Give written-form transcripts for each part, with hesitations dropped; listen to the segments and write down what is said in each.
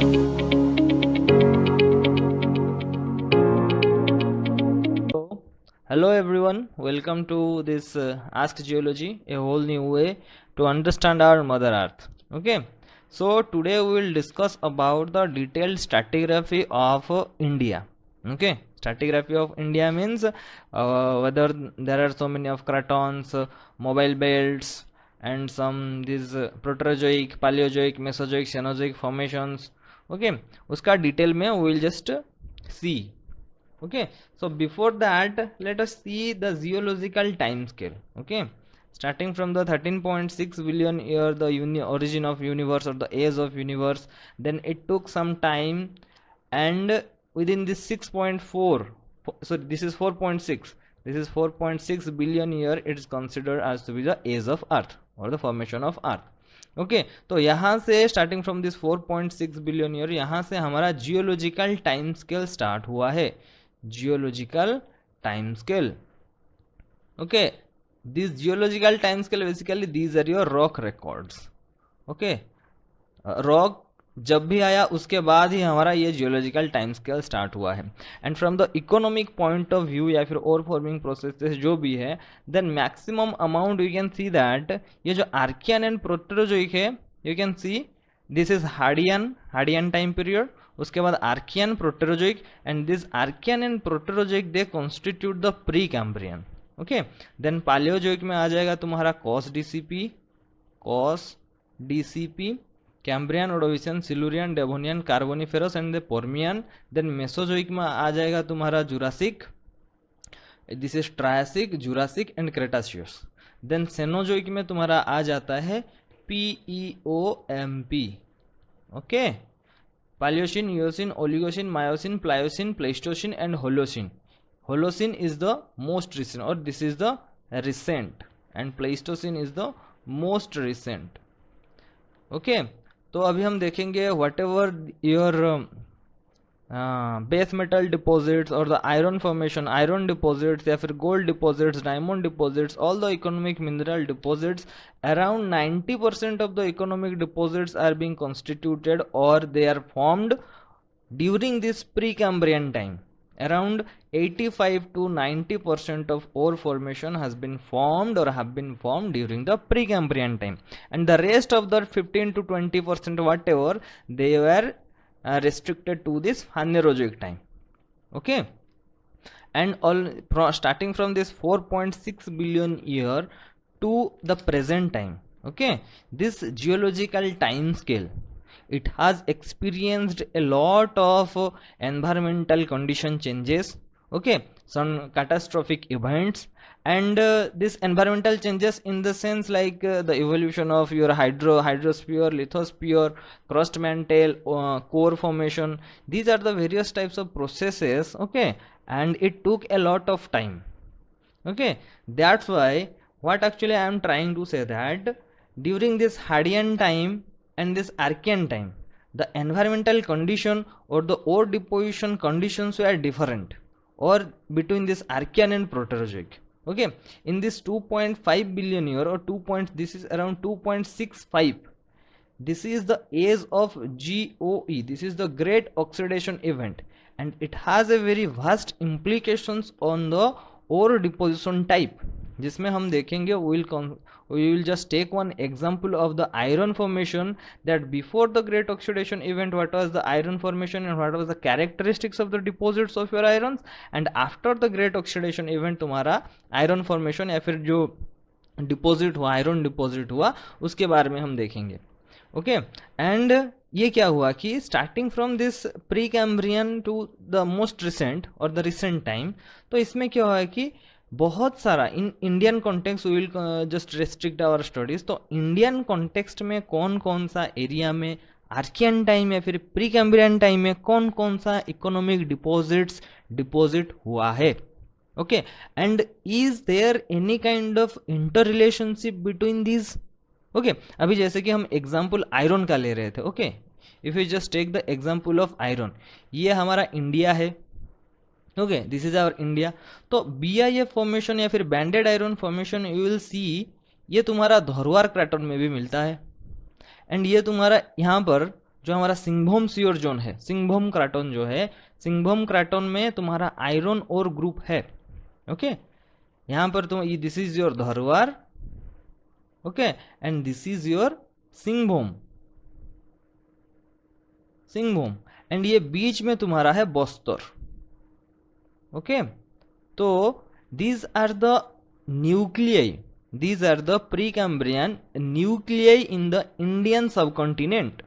Hello everyone, welcome to this Ask Geology, a whole new way to understand our Mother Earth. Okay, so today we will discuss about the detailed stratigraphy of India. Okay, stratigraphy of India means whether there are so many of cratons, mobile belts, and some these Proterozoic, Paleozoic, Mesozoic, Cenozoic formations. Okay, उसका detail में we will just see. Okay, so before that let us see the geological time scale. Okay, starting from the 13.6 billion year, the origin of universe or the age of universe, then it took some time, and within this 6.4, so this is 4.6, this is 4.6 billion year, it is considered as to be the age of earth or the formation of earth. Okay तो यहाँ से starting from this 4.6 billion year, यहाँ से हमारा geological time scale start हुआ है. Geological time scale. Okay, this geological time scale, basically these are your rock records. Okay, rock जब भी आया उसके बाद ही हमारा ये जियोलॉजिकल टाइम स्केल स्टार्ट हुआ है. And from the economic point of view या फिर और फॉर्मिंग प्रोसेसेस जो भी है, then maximum amount you can see that ये जो आर्कियन एंड प्रोटेरोजोइक है, you can see this is Hadean time period. उसके बाद Archean, Proterozoic, and this Archean and Proterozoic they constitute the pre Cambrian. Okay, then Paleozoic में आ जाएगा तुम्हारा COS DCP, Cambrian, Ordovician, Silurian, Devonian, Carboniferous and the पोर्मियन. Then Mesozoic में आ जाएगा तुम्हारा Jurassic, this is Triassic, Jurassic and Cretaceous. Then Cenozoic में तुम्हारा आ जाता है PEOMP. Okay, Paleocene, Eocene, Oligocene, Miocene, Pliocene, Pleistocene and Holocene. Holocene is the most recent, or this is the recent, and Pleistocene is the most recent. Okay, तो अभी हम देखेंगे whatever your base metal deposits or the iron formation, iron deposits या फिर gold deposits, diamond deposits, all the economic mineral deposits, around 90% of the economic deposits are being constituted or they are formed during this Precambrian time. Around 85 to 90% of ore formation has been formed or have been formed during the Precambrian time, and the rest of the 15 to 20% whatever, they were restricted to this Phanerozoic time. Okay, and starting from this 4.6 billion year to the present time. Okay, this geological time scale, it has experienced a lot of environmental condition changes. Okay, some catastrophic events, and this environmental changes in the sense like the evolution of your hydrosphere, lithosphere, crust mantle, core formation. These are the various types of processes. Okay, and it took a lot of time. Okay, that's why what actually I am trying to say that during this Hadean time and this Archean time, the environmental condition or the ore deposition conditions were different, or between this Archean and Proterozoic. Okay, in this 2.5 billion year or this is around 2.65, this is the age of GOE, this is the Great Oxidation Event, and it has a very vast implications on the ore deposition type, जिसमें हम देखेंगे we will just take one example of the iron formation, that before the Great Oxidation Event what was the iron formation and what was the characteristics of the deposits of your irons, and after the Great Oxidation Event तुम्हारा iron formation या फिर जो deposit हुआ, iron deposit हुआ, उसके बारे में हम देखेंगे. ओके, एंड ये क्या हुआ कि starting from this Precambrian to the most recent और द रिसेंट टाइम, तो इसमें क्या हुआ है कि बहुत सारा in Indian context we will just restrict our studies. तो इंडियन कॉन्टेक्स्ट में कौन कौन सा एरिया में आर्कियन टाइम या फिर प्री कैम्ब्रियन टाइम में कौन कौन सा इकोनॉमिक डिपॉजिट हुआ है. Okay, and is there any kind of interrelationship between these. Okay, अभी जैसे कि हम एग्जाम्पल आयरन का ले रहे थे. Okay, if you just take the example of iron, ये हमारा इंडिया है. Okay, this is our India. तो BIF फॉर्मेशन या फिर banded iron formation you will see, ये तुम्हारा धरोहर क्रैटन में भी मिलता है, एंड ये तुम्हारा यहाँ पर जो हमारा सिंघभूम सियोर जोन है, सिंघभूम क्राटन जो है, सिंघभूम क्राटन में तुम्हारा आयरन और ग्रुप है। ओके, यहाँ पर तुम this is your Dharwar, okay, and this is your Singhbhum, Singhbhum, and ये बीच में तुम्हारा है बस्तर। ओके, तो these are the nuclei, these are the Precambrian nuclei in the Indian subcontinent।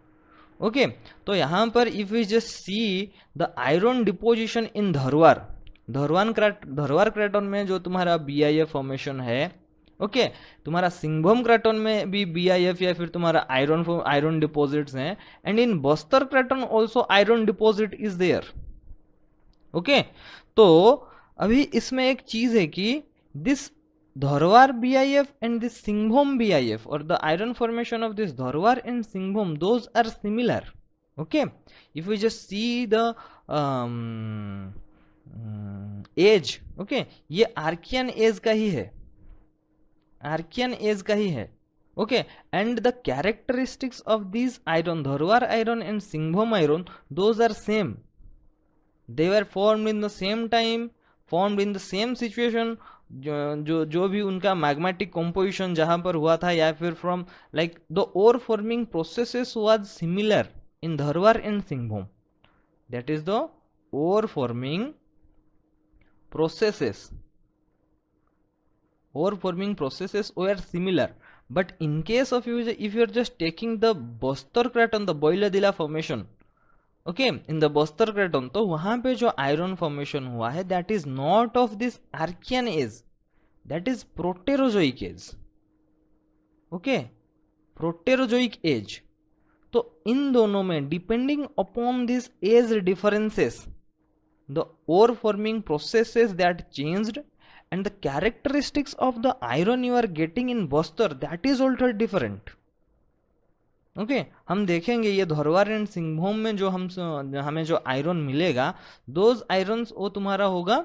Okay, तो यहाँ पर if we just see the iron deposition in Dharwar, Dharwar craton में जो तुम्हारा BIF फॉर्मेशन है, ओके, तुम्हारा सिंघभूम क्राटन में भी BIF या फिर तुम्हारा आयरन डिपोजिट्स हैं, and in Bastar craton also iron deposit is there. Okay, तो अभी इसमें एक चीज है कि this Dharwar BIF and this Singhbhum BIF और the iron formation of this Dharwar and Singhbhum, those are similar. Okay, if we just see the age, okay, ये Archean age का ही है, आर्कियन एज का ही है। Okay, and the characteristics of this iron, Dharwar iron and Singhbhum iron, those are same, they were formed in the same time, formed in the same situation, जो भी उनका मैग्मेटिक कंपोजिशन जहां पर हुआ था, या फिर from like the ore forming processes was similar in Dharwar and Singhbhum, that is the ore forming processes, ore forming processes were similar, but in case of you if you are just taking the Bastar craton, the Bailadila formation, okay, in the Bastar craton, तो वहां पे जो iron formation हुआ है that is not of this Archean age, that is Proterozoic age. Okay, Proterozoic as. तो इन दोनों में depending upon this age differences, the ore forming processes that changed and the characteristics of the iron you are getting in Bastar that is also different. Okay, हम देखेंगे ये Dharwar and Singhbhum में जो हमें जो आयरन मिलेगा, दोज आयरन्स वो तुम्हारा होगा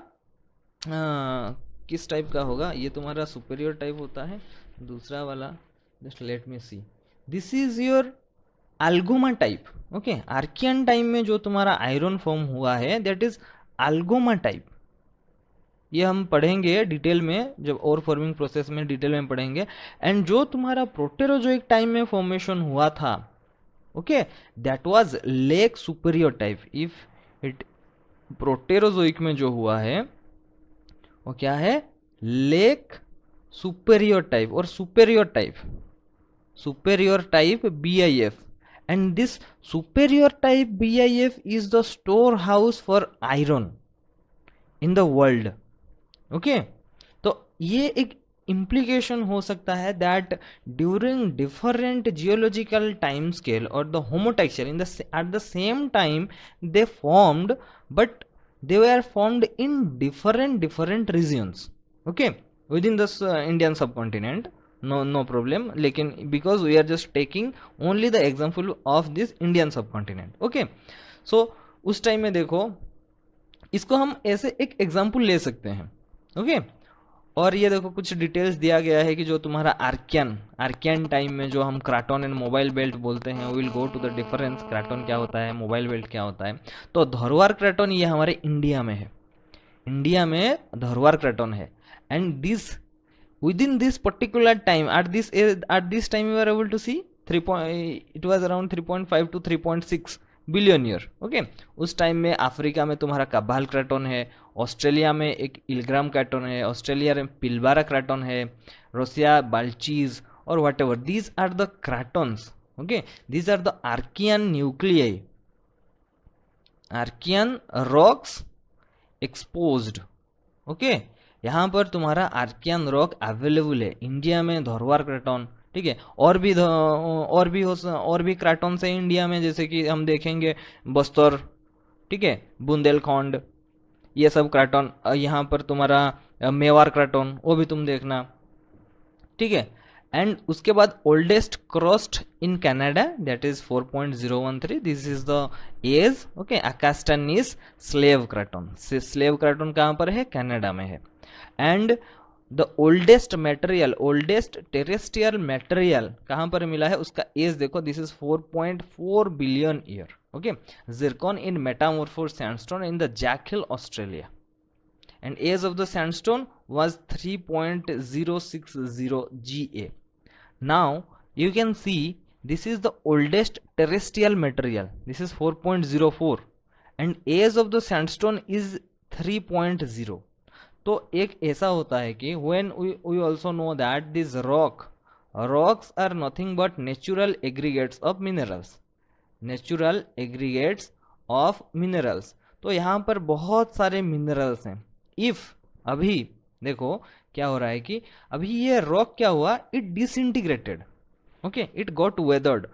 किस टाइप का होगा, ये तुम्हारा सुपेरियर टाइप होता है, दूसरा वाला just let me see, this is your Algoma type. Okay, Archean time में जो तुम्हारा आयरन फॉर्म हुआ है दैट इज अल्गोमा टाइप। ये हम पढ़ेंगे डिटेल में, जब और फॉर्मिंग प्रोसेस में डिटेल में पढ़ेंगे। एंड जो तुम्हारा प्रोटेरोजोइक टाइम में फॉर्मेशन हुआ था, okay, that was lake superior type. If it Proterozoic में जो हुआ है वो क्या है, लेक सुपेरियर टाइप और superior type BIF, and this superior type BIF is the store house for iron in the world. Okay, तो ये एक implication हो सकता है that during different geological time scale or the homotexture at the same time they formed, but they were formed in different regions, okay, within the Indian subcontinent, no problem, लेकिन because we are just taking only the example of this Indian subcontinent, okay, so उस time में देखो, इसको हम ऐसे एक example ले सकते हैं। ओके, और ये देखो कुछ डिटेल्स दिया गया है कि जो तुम्हारा आर्कियन टाइम में जो हम क्राटन एंड मोबाइल बेल्ट बोलते हैं, will go to the difference, craton क्या होता है, मोबाइल बेल्ट क्या होता है। तो धरवार क्राटन ये हमारे इंडिया में है, इंडिया में धरवार क्राटन है, and this within this particular time at this time you are able to see it was around 3.5 to 3.6 billion year. Okay, उस टाइम में अफ्रीका में तुम्हारा कबाल क्राटन है, ऑस्ट्रेलिया में एक इलग्राम क्राटन है, ऑस्ट्रेलिया में पिलबारा क्राटन है, रसिया बाल्चीज और whatever, these are the cratons. Okay, these are the Archean nuclei, Archean rocks exposed. Okay, यहाँ पर तुम्हारा आर्कियन रॉक अवेलेबल है इंडिया में, धरवार क्राटन, ठीक है, और भी क्राटन्स है इंडिया में, जैसे कि हम देखेंगे बस्तर, ठीक है, बुंदेलखंड, ये सब क्राटन। यहाँ पर तुम्हारा मेवार क्राटन, वो भी तुम देखना, ठीक है। एंड उसके बाद oldest crust in Canada, that is 4.013, this is the age. Okay, Acasta gneiss slave craton, slave craton कहाँ पर है, कनाडा में है। And the oldest material, oldest terrestrial material कहाँ पर मिला है, उसका एज देखो, this is 4.4 billion year. Okay, zircon in metamorphose sandstone in the Jack Hill Australia, and age of the sandstone was 3.060 GA. Now you can see this is the oldest terrestrial material, this is 4.04 and age of the sandstone is 3.0. तो एक ऐसा होता है कि when we also know that these rocks are nothing but natural aggregates of minerals, natural aggregates of minerals. तो यहाँ पर बहुत सारे मिनरल्स हैं. इफ अभी देखो क्या हो रहा है कि अभी ये रॉक क्या हुआ, it disintegrated. Okay, it got weathered.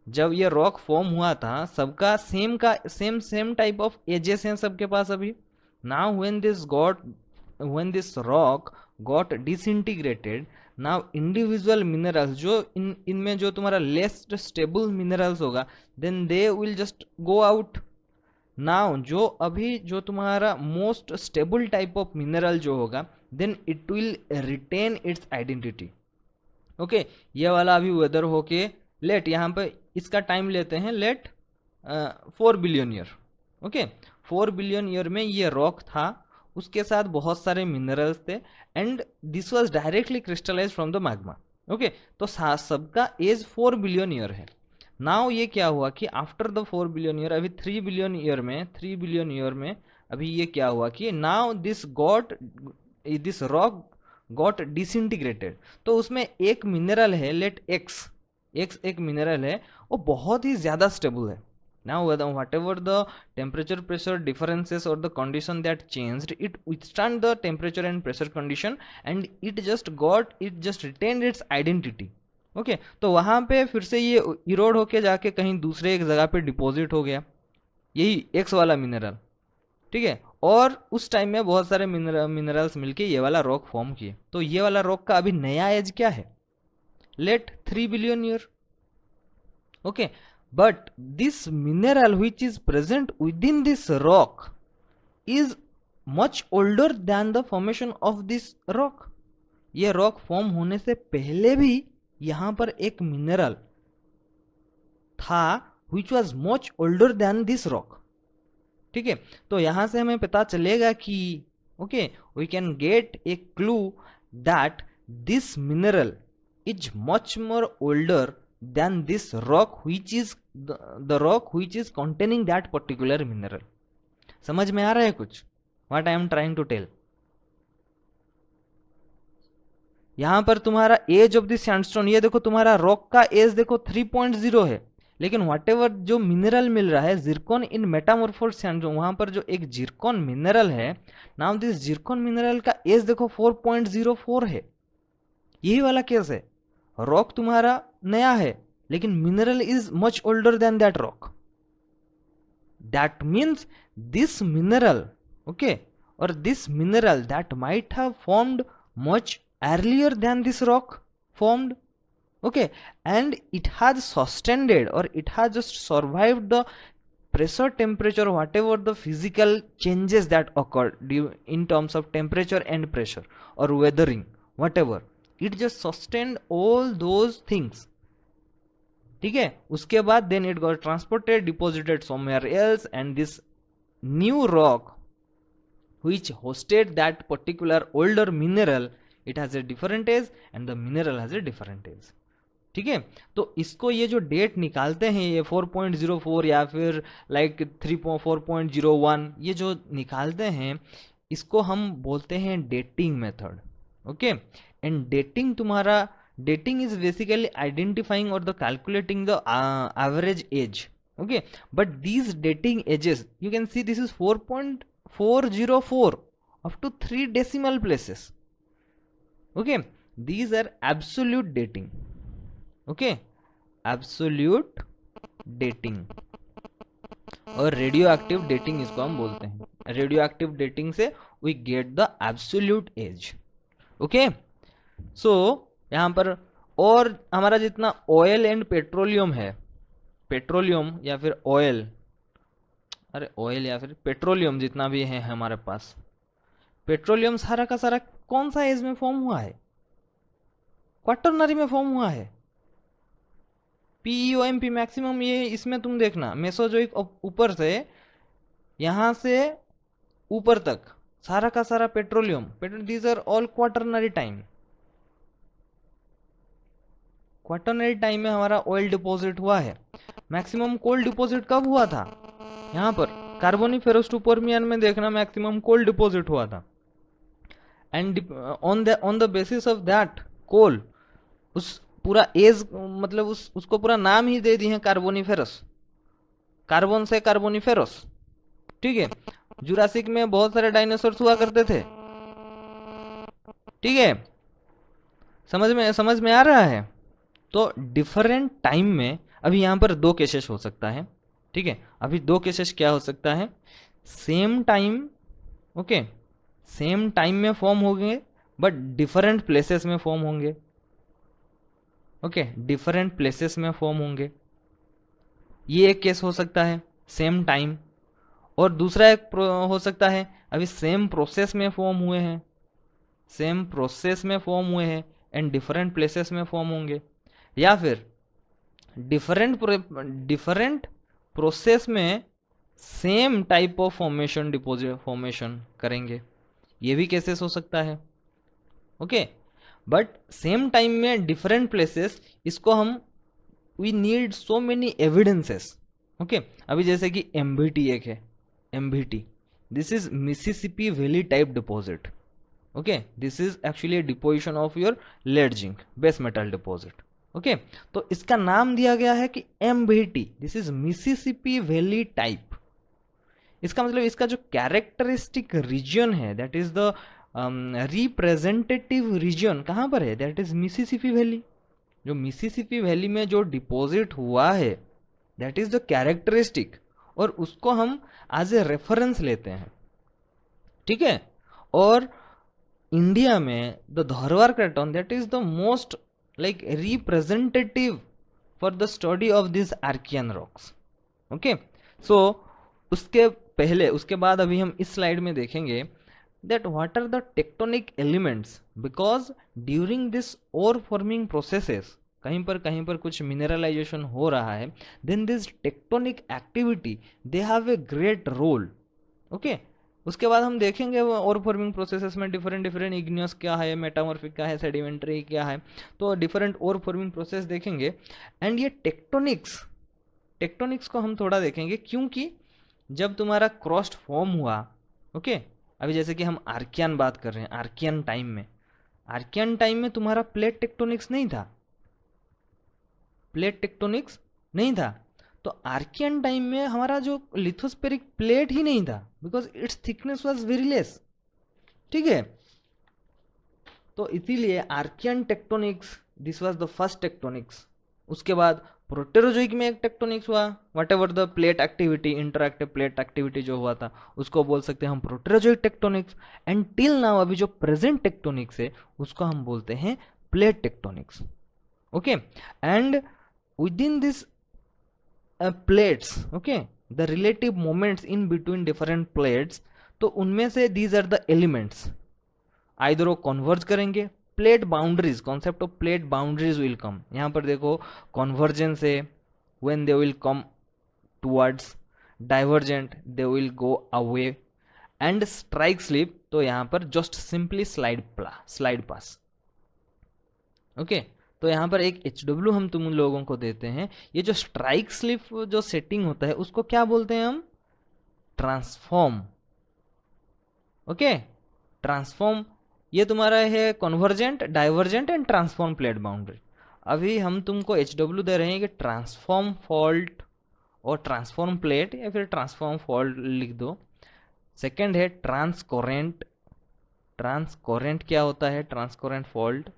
जब ये रॉक फॉर्म हुआ था सबका सेम टाइप ऑफ एजेस हैं सबके पास अभी. Now when this rock got disintegrated, now individual minerals जो इनमें जो तुम्हारा लेस स्टेबल मिनरल्स होगा, then they will just go out. Now जो तुम्हारा most stable type of mineral जो होगा, then it will retain its identity. Okay, ये वाला अभी वेदर होके लेट, यहाँ पे इसका टाइम लेते हैं let 4 billion year. Okay, 4 billion year में ये रॉक था, उसके साथ बहुत सारे मिनरल्स थे and this was directly crystallised from the magma. Okay, तो सबका एज 4 बिलियन ईयर है. नाउ ये क्या हुआ कि आफ्टर द 4 बिलियन ईयर, अभी 3 बिलियन ईयर में अभी ये क्या हुआ कि now this rock got disintegrated. तो उसमें एक मिनरल है लेट एक्स एक मिनरल है, वो बहुत ही ज़्यादा स्टेबल है. Now whatever the temperature pressure differences or the condition that changed, it withstand the temperature and pressure condition and it just retained its identity. Okay, तो वहां पे फिर से ये इरोड होके जाके कहीं दूसरे एक जगह पे डिपॉजिट हो गया, यही एक्स वाला मिनरल. ठीक है, और उस टाइम में बहुत सारे मिनरल्स मिलके ये वाला रॉक फॉर्म किए. तो ये वाला रॉक का अभी नया एज क्या है, let 3 billion year. Okay, but this mineral which is present within this rock is much older than the formation of this rock. ये रॉक फॉर्म होने से पहले भी यहां पर एक मिनरल था which was much older than this rock. ठीक है, तो यहां से हमें पता चलेगा कि okay, we can get a clue that this mineral is much more older than this rock which is the rock which is containing that particular mineral. समझ में आ रहा है कुछ what I am trying to tell. यहां पर तुम्हारा as of this sandstone, ये देखो तुम्हारा रॉक का एज देखो 3.0 है, लेकिन व्हाटएवर जो मिनरल मिल रहा है जिरकॉन इन मेटामॉर्फोज सैंडस्टोन, वहां पर जो एक जिरकॉन मिनरल है, नाउ दिस जिरकॉन मिनरल का एज देखो 4.04 है. यही वाला केस है, रॉक तुम्हारा नया है लेकिन mineral is much older than that rock. That means this mineral, okay, और this mineral that might have formed much earlier than this rock formed, okay, and it has sustained or it has just survived the pressure, temperature, whatever the physical changes that occurred in terms of temperature and pressure or weathering, whatever, it just sustained all those things. ठीक है, उसके बाद then it got transported, deposited somewhere else, and this new rock which hosted that particular older mineral, it has a different age and the mineral has a different age. ठीक है, तो इसको ये जो डेट निकालते हैं ये 4.04 या फिर लाइक 4.01, ये जो निकालते हैं इसको हम बोलते हैं dating method. Okay, and dating is basically identifying और the calculating the average age. Okay, but these dating ages you can see this is 4.404 up to 3 decimal places. Okay, these are absolute dating. Okay, absolute dating और radioactive dating इसको हम बोलते हैं. Radioactive dating से we get the absolute age. Okay, so यहाँ पर और हमारा जितना ऑयल एंड पेट्रोलियम है, पेट्रोलियम या फिर ऑयल, अरे ऑयल या फिर पेट्रोलियम जितना भी है हमारे पास, पेट्रोलियम सारा का सारा कौन सा एज में फॉर्म हुआ है? क्वाटरनरी में फॉर्म हुआ है। पीईओएमपी मैक्सिमम, ये इसमें तुम देखना मेसोजोइक ऊपर से यहां से ऊपर तक सारा का सारा petroleum, these are all quaternary time. Quaternary time में हमारा ऑयल डिपॉजिट हुआ है। मैक्सिमम कोल डिपॉजिट कब हुआ था? यहां पर कार्बोनिफेरस टू पर्मियन में देखना मैक्सिमम कोल डिपॉजिट हुआ था। And on the basis of that coal, उस पूरा एज मतलब उसको पूरा नाम ही दे दी है कार्बोनिफेरस, कार्बन से कार्बोनिफेरस। ठीक है, जुरासिक में बहुत सारे डायनासोर्स हुआ करते थे। ठीक है, समझ में आ रहा है? तो डिफरेंट टाइम में अभी यहां पर दो केसेस हो सकता है। ठीक है, अभी दो केसेस क्या हो सकता है? Same time, okay, same time में फॉर्म होंगे बट डिफरेंट प्लेसेस में फॉर्म होंगे। ओके, डिफरेंट प्लेसेस में फॉर्म होंगे, ये एक केस हो सकता है सेम टाइम। और दूसरा एक हो सकता है अभी सेम प्रोसेस में फॉर्म हुए हैं, सेम प्रोसेस में फॉर्म हुए हैं एंड डिफरेंट प्लेसेस में फॉर्म होंगे, या फिर डिफरेंट प्रोसेस में same type of formation deposit formation करेंगे, ये भी केसेस हो सकता है। ओके, बट सेम टाइम में डिफरेंट प्लेसेस, इसको हम we need so many evidences. Okay, अभी जैसे कि एमबीटी एक है, MBT, this is Mississippi valley type deposit. Okay, this is actually deposition of your lead zinc base metal deposit. Okay, तो इसका नाम दिया गया है कि MBT, this is Mississippi valley type. इसका मतलब इसका जो कैरेक्टरिस्टिक रीजन है that is the representative region कहां पर है? That is Mississippi valley. जो मिसिसिपी वैली में जो डिपॉजिट हुआ है दैट इज द कैरेक्टरिस्टिक, और उसको हम एज ए रेफरेंस लेते हैं। ठीक है, और इंडिया में the Dharwar craton that is the most like representative for the study of this Archean rocks. Okay, so उसके पहले उसके बाद अभी हम इस स्लाइड में देखेंगे that what are the tectonic elements, because during this ore forming processes कहीं पर कुछ मिनरलाइजेशन हो रहा है, then this tectonic activity they have a great role. Okay, उसके बाद हम देखेंगे ओर फॉर्मिंग प्रोसेसेस में डिफरेंट इग्नियस क्या है, मेटामॉर्फिक क्या है, सेडिमेंट्री क्या है, तो डिफरेंट ओर फॉर्मिंग प्रोसेस देखेंगे। एंड ये टेक्टोनिक्स को हम थोड़ा देखेंगे, क्योंकि जब तुम्हारा क्रस्ट फॉर्म हुआ, ओके, अभी जैसे कि हम आर्कियन बात कर रहे हैं, आर्कियन टाइम में तुम्हारा प्लेट टेक्टोनिक्स नहीं था, तो आर्कियन टाइम में हमारा जो लिथोस्फेरिक प्लेट ही नहीं था, because its thickness was very less. ठीक है, तो इसीलिए Archaean tectonics this was the first tectonics. उसके बाद प्रोटेरोजोइक में एक टेक्टोनिक्स हुआ, whatever the plate activity, interactive plate activity जो हुआ था उसको बोल सकते हैं हम Proterozoic tectonics. And till now अभी जो प्रेजेंट टेक्टोनिक्स है उसको हम बोलते हैं plate tectonics. Okay, and within this plates, okay, the relative moments in between different plates, तो उनमें से these are the elements, either वो कन्वर्ज करेंगे, plate boundaries, concept of plate boundaries will come. यहां पर देखो कॉन्वर्जेंस है, when they will come towards, divergent they will go away, and strike slip, तो यहां पर just simply slide past. Okay, तो यहां पर एक HW हम तुम लोगों को देते हैं। ये जो स्ट्राइक स्लिप जो सेटिंग होता है उसको क्या बोलते हैं हम? ट्रांसफॉर्म। ओके, ट्रांसफॉर्म, ये तुम्हारा है convergent, divergent and transform plate boundary. अभी हम तुमको HW दे रहे हैं कि ट्रांसफॉर्म फॉल्ट और ट्रांसफॉर्म प्लेट, या फिर ट्रांसफॉर्म फॉल्ट लिख दो। सेकंड है ट्रांसकोरेंट, क्या होता है? ट्रांसकोरेंट फॉल्ट।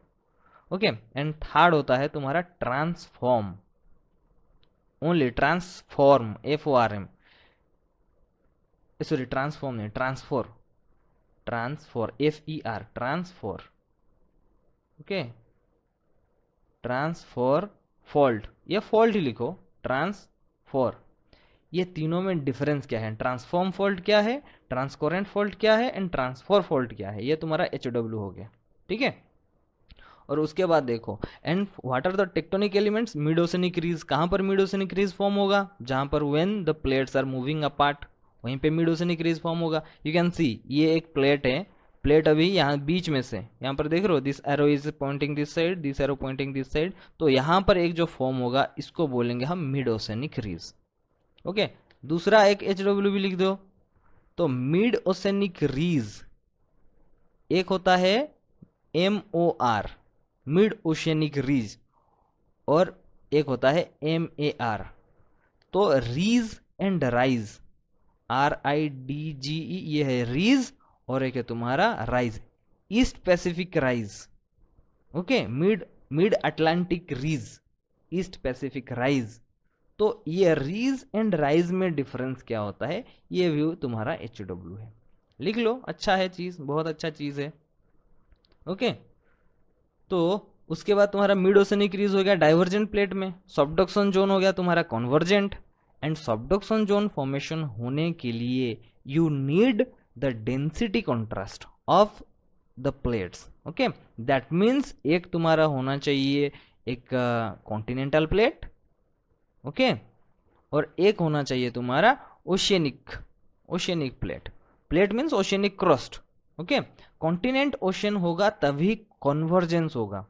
ओके, एंड थर्ड होता है तुम्हारा transform, only transform, FORM, sorry transform नहीं, ट्रांसफॉर, FER, ट्रांसफॉर। ओके, ट्रांसफॉर फॉल्ट, ये फॉल्ट ही लिखो, ट्रांसफॉर। ये तीनों में डिफरेंस क्या है, ट्रांसफॉर्म फॉल्ट क्या है, ट्रांसकोरेंट फॉल्ट क्या है एंड ट्रांसफर फॉल्ट क्या है, ये तुम्हारा HW हो गया, ठीक है। और उसके बाद देखो, and what are the tectonic elements, mid oceanic ridge, कहाँ पर मिड ओशनिक रीज फॉर्म होगा, जहां पर when the plates are moving apart, वहीं पे मिड ओशनिक रीज फॉर्म होगा। यू कैन सी ये एक प्लेट है, प्लेट अभी यहाँ बीच में से, यहाँ पर देख रहे हो, this arrow is pointing this side, this arrow pointing this side, तो यहाँ पर एक जो फॉर्म होगा इसको बोलेंगे हम मिड ओशनिक रीज, ओके। दूसरा एक HW भी लिख दो, तो मिड ओशनिक रीज एक होता है MOR, मिड ओशियनिक रीज, और एक होता है MAR। तो रीज एंड राइज, RIDGE, ये है रीज, और एक है तुम्हारा rise, east Pacific rise, okay, mid Atlantic ridge, east Pacific rise. तो ये रीज एंड राइज में डिफरेंस क्या होता है, ये व्यू तुम्हारा HW है, लिख लो, अच्छा है चीज, बहुत अच्छा चीज है, ओके। तो उसके बाद तुम्हारा मिड ओशनिक रीज हो गया डाइवर्जेंट प्लेट में, सबडक्शन जोन हो गया तुम्हारा convergent, and subduction zone formation होने के लिए you need the density contrast of the plates, okay. That means एक तुम्हारा होना चाहिए एक कॉन्टिनेंटल प्लेट, ओके, और एक होना चाहिए तुम्हारा oceanic plate, plate means oceanic crust, okay. Continent ocean होगा तभी कन्वर्जेंस होगा,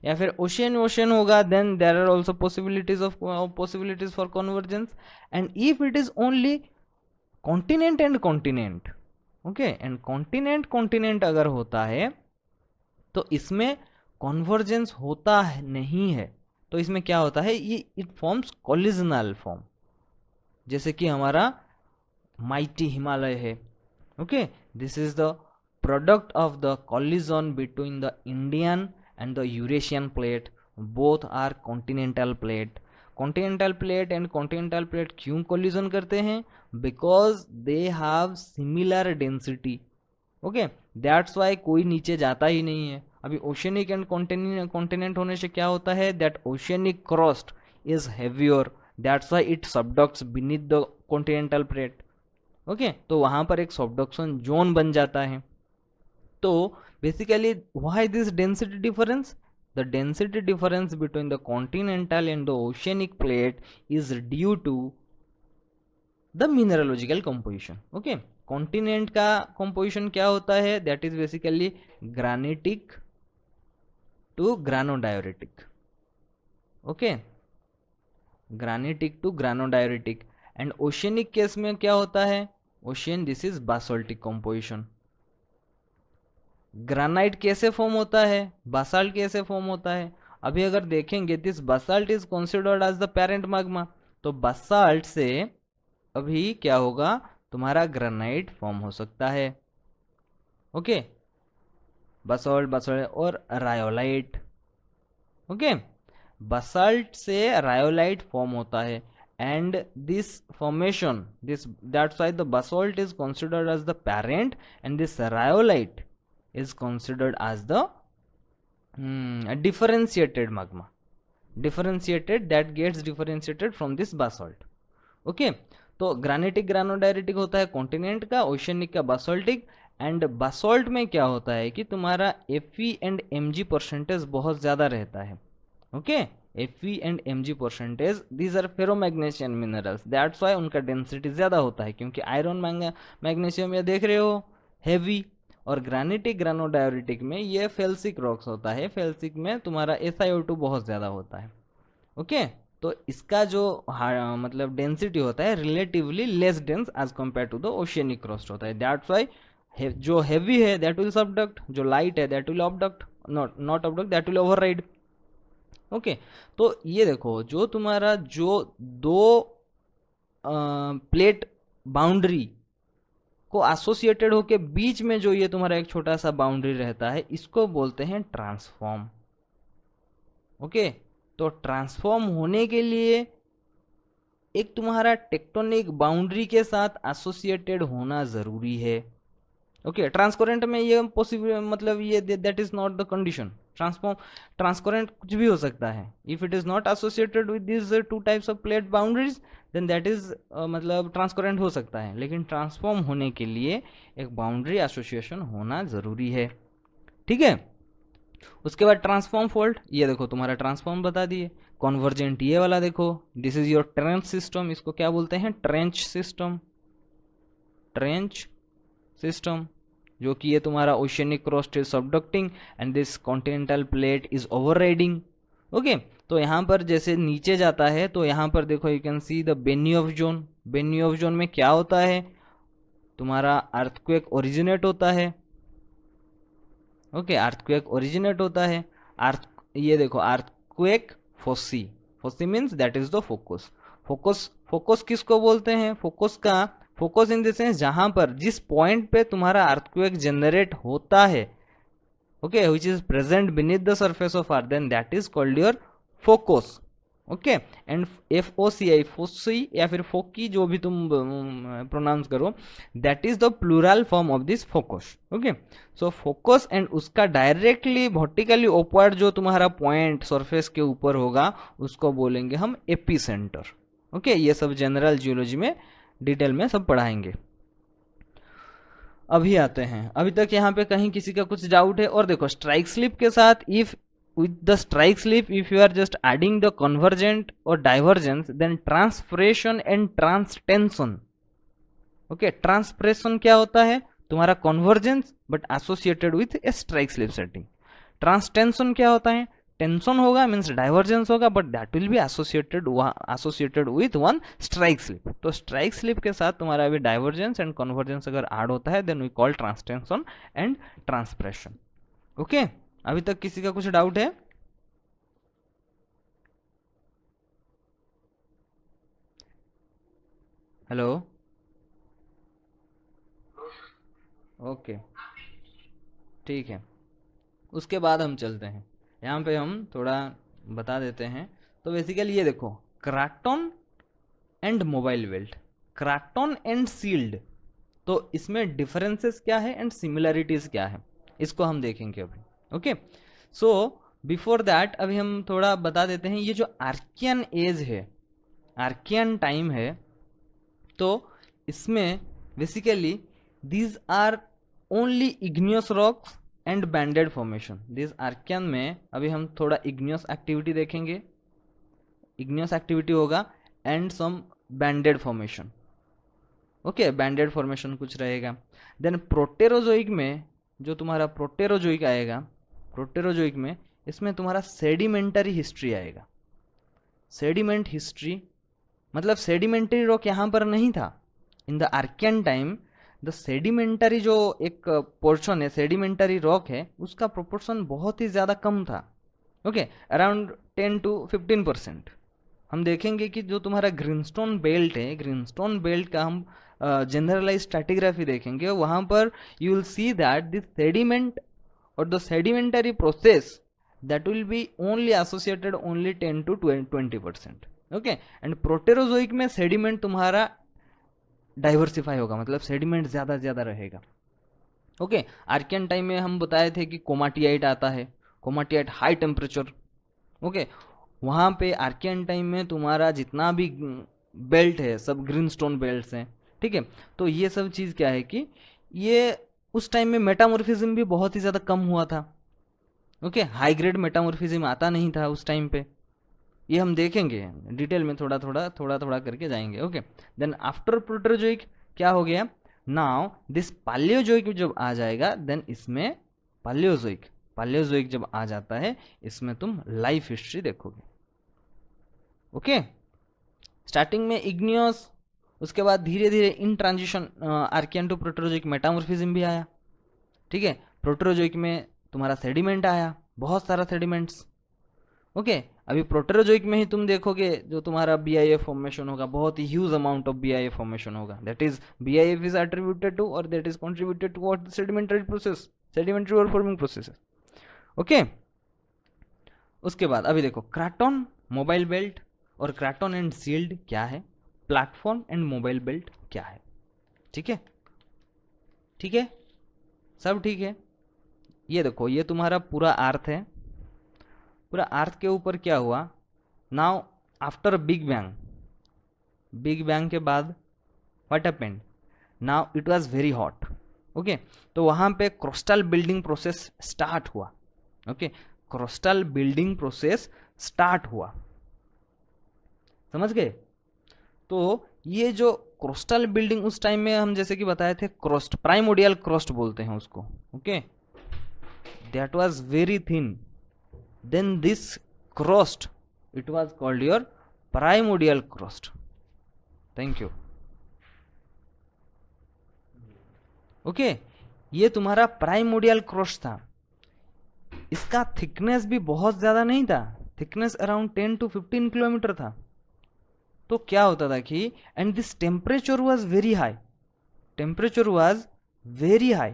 या फिर ओशन होगा, then there are also possibilities for convergence, and if it is only continent and continent, okay, and continent अगर होता है तो इसमें कन्वर्जेंस होता नहीं है, तो इसमें क्या होता है, ये इट फॉर्म्स कोलिजनल फॉर्म, जैसे कि हमारा माइटी हिमालय है, okay, this is the product of the collision between the Indian and the Eurasian plate, both are continental plate and continental plate क्यों collision करते हैं, because they have similar density, okay, that's why कोई नीचे जाता ही नहीं है। अभी oceanic and continent होने से क्या होता है, that oceanic crust is heavier, that's why it subducts beneath the continental plate, okay, तो वहां पर एक subduction zone बन जाता है। तो basically why this density difference, the density difference between the continental and the oceanic plate is due to the mineralogical composition, okay। continent का composition क्या होता है, that is basically granitic to granodioritic, okay, granitic to granodioritic, and oceanic case में क्या होता है, ocean this is basaltic composition। Granite कैसे form होता है, बासाल्ट कैसे फॉर्म होता है, अभी अगर देखेंगे this basalt is considered as the parent magma, तो बासाल्ट से अभी क्या होगा, तुम्हारा ग्रेनाइट फॉर्म हो सकता है, ओके, बासाल्ट और रायोलाइट, ओके, बासाल्ट से रायोलाइट फॉर्म होता है, and this formation this that's why the basalt is considered as the parent and this rhyolite is considered as the differentiated magma, that gets differentiated from this basalt, okay। तो ग्रानिटिक ग्रानोडायरेटिक होता है continent का, oceanic का बासाल्टिक, and Basalt में क्या होता है कि तुम्हारा Fe एंड Mg परसेंटेज बहुत ज्यादा रहता है, okay, Fe and Mg percentage, these are ferromagnesian minerals, that's why उनका डेंसिटी ज्यादा होता है, क्योंकि आयरन मैग्नीशियम ये देख रहे हो हैवी, और ग्रानिटिक ग्रानोडायोरिटिक में ये फेल्सिक रॉक्स होता है, फेल्सिक में तुम्हारा SiO2 बहुत ज़्यादा होता है, ओके। तो इसका जो मतलब डेंसिटी होता है relatively less dense as compare to the oceanic crust होता है, दैट्स वाई जो हैवी है दैट विल सबडक्ट, जो लाइट है that will obduct, not obduct, that will override, okay. तो ये देखो, जो तुम्हारा जो दो प्लेट बाउंड्री को एसोसिएटेड होके बीच में जो ये तुम्हारा एक छोटा सा बाउंड्री रहता है, इसको बोलते हैं ट्रांसफॉर्म, ओके। तो ट्रांसफॉर्म होने के लिए एक तुम्हारा टेक्टोनिक बाउंड्री के साथ एसोसिएटेड होना जरूरी है, ओके। ट्रांसकोरेंट में ये पॉसिबल, मतलब ये that is not the condition, transparent कुछ भी हो सकता है. If it is not associated with this two types of plate boundaries then that is मतलब ट्रांसपेरेंट हो सकता है, लेकिन ट्रांसफॉर्म होने के लिए एक बाउंड्री एसोसिएशन होना जरूरी है. ठीक है. उसके बाद ट्रांसफॉर्म फॉल्ट, ये देखो तुम्हारा ट्रांसफॉर्म बता दिए. कॉन्वर्जेंट ये वाला देखो, this is your trench system, इसको क्या बोलते हैं, ट्रेंच सिस्टम. ट्रेंच सिस्टम जो कि ये तुम्हारा oceanic crust is subducting and this continental plate is overriding. Okay. तो यहाँ पर जैसे नीचे जाता है तो यहाँ पर देखो you can see the Benioff zone. Benioff zone में क्या होता है, तुम्हारा अर्थक्वेक ओरिजिनेट होता है. ओके. अर्थक्वेक ओरिजिनेट होता है. ये देखो earthquake foci. Foci means that is the focus. Focus किसको बोलते हैं, फोकस इन द सेंस जहां पर जिस पॉइंट पे तुम्हारा अर्थक्वेक जनरेट होता है, okay, which is present beneath the surface of earth, then that is called your focus. Okay. And FOCI, foci या फिर फोकी, जो भी तुम प्रोनाउंस करो, that is the plural form of this focus. Okay. So focus and उसका directly vertically upward जो तुम्हारा point surface के ऊपर होगा उसको बोलेंगे हम एपिसेंटर. ओके. ये सब जनरल जियोलॉजी में डिटेल में सब पढ़ाएंगे. अभी आते हैं, अभी तक यहाँ पे कहीं किसी का कुछ डाउट है? और देखो स्ट्राइक स्लिप के साथ if with the strike slip if you are just adding the convergent or divergence then transpiration and transtension. okay, transpiration क्या होता है, तुम्हारा convergence but associated with a strike slip setting. transtension क्या होता है, tension होगा मीन्स डाइवर्जेंस होगा but that will be associated with one strike slip. तो स्ट्राइक स्लिप के साथ तुम्हारा अभी डाइवर्जेंस एंड कन्वर्जेंस अगर ऐड होता है then we call transtension and transpression. Okay. अभी तक किसी का कुछ डाउट है? हेलो. ओके. ठीक है. उसके बाद हम चलते हैं, यहाँ पे हम थोड़ा बता देते हैं. तो बेसिकली ये देखो craton and mobile belt, craton and shield, तो इसमें डिफरेंसेस क्या है एंड सिमिलरिटीज क्या है इसको हम देखेंगे अभी. ओके. सो बिफोर दैट अभी हम थोड़ा बता देते हैं, ये जो आर्कियन एज है, आर्कियन टाइम है, तो इसमें basically these are only igneous rocks and banded formation. This Archean में अभी हम थोड़ा इग्नियस एक्टिविटी देखेंगे, इग्नियस एक्टिविटी होगा and some banded formation. Okay. Banded formation कुछ रहेगा. देन प्रोटेरोजोइक में जो तुम्हारा प्रोटेरोजोइक आएगा, प्रोटेरोजोइक में इसमें तुम्हारा सेडिमेंटरी हिस्ट्री आएगा. सेडिमेंट हिस्ट्री मतलब सेडिमेंटरी रॉक यहाँ पर नहीं था. In the Archean time the sedimentary जो एक पोर्शन है, सेडिमेंटरी रॉक है, उसका प्रोपोर्शन बहुत ही ज़्यादा कम था. ओके. Around 10 to 15%. हम देखेंगे कि जो तुम्हारा ग्रीनस्टोन बेल्ट है, ग्रीनस्टोन बेल्ट का हम जनरलाइज स्ट्रैटिग्राफी देखेंगे, वहाँ पर you will see that this sediment और the sedimentary process that will be only associated only 10 to 20%. Okay. And Proterozoic में सेडिमेंट तुम्हारा डाइवर्सिफाई होगा, मतलब सेडिमेंट ज़्यादा रहेगा. ओके. आर्कियन टाइम में हम बताए थे कि कोमाटियाइट आता है, कोमाटियाइट हाई टेम्परेचर. ओके. वहाँ पे आर्कियन टाइम में तुम्हारा जितना भी बेल्ट है सब ग्रीनस्टोन बेल्ट्स हैं. ठीक है. तो ये सब चीज़ क्या है कि ये उस टाइम में मेटामॉर्फिज्म भी बहुत ही ज़्यादा कम हुआ था. ओके. हाई ग्रेड मेटामॉर्फिज्म आता नहीं था उस टाइम पे. ये हम देखेंगे डिटेल में, थोड़ा थोड़ा करके जाएंगे. ओके. देन आफ्टर प्रोटेरोजोइक क्या हो गया, नाउ दिस पालियोजोइक जब आ जाएगा देन इसमें पालियोजोइक जब आ जाता है इसमें तुम लाइफ हिस्ट्री देखोगे. ओके. स्टार्टिंग में इग्नियस, उसके बाद धीरे धीरे in transition Archean to Proterozoic metamorphism भी आया. ठीक है. प्रोटेरोजोइक में तुम्हारा सेडिमेंट आया, बहुत सारा सेडिमेंट्स. ओके. अभी प्रोटेरोजोइक में ही तुम देखोगे जो तुम्हारा BIF फॉर्मेशन होगा, बहुत ही huge amount of BIF formation होगा. That is BIF is attributed to और that is contributed to what sedimentary process, sedimentary ore forming process. Okay. उसके बाद अभी देखो क्रैक्टन, मोबाइल बेल्ट और क्रैक्टन एंड सील्ड क्या है, प्लेटफॉर्म एंड मोबाइल बेल्ट क्या है. ठीक है. ठीक है. सब ठीक है. ये देखो ये तुम्हारा पूरा अर्थ है. पूरा अर्थ के ऊपर क्या हुआ, नाउ आफ्टर बिग बैंग के बाद what happened, now it was very hot. Okay, तो वहां पे क्रोस्टल बिल्डिंग प्रोसेस स्टार्ट हुआ। ओके, क्रोस्टल बिल्डिंग प्रोसेस स्टार्ट हुआ, समझ गए। तो ये जो क्रोस्टल बिल्डिंग उस टाइम में हम जैसे कि बताए थे, क्रोस्ट, प्राइमोडियल क्रोस्ट बोलते हैं उसको। Okay, that was very thin, then this crust it was called your primordial crust. Thank you. Okay, ये तुम्हारा प्राइमोडियल क्रोस्ट था। इसका थिकनेस भी बहुत ज्यादा नहीं था, थिकनेस अराउंड 10 to 15 किलोमीटर था। तो क्या होता था कि and this temperature was very high, temperature was very high.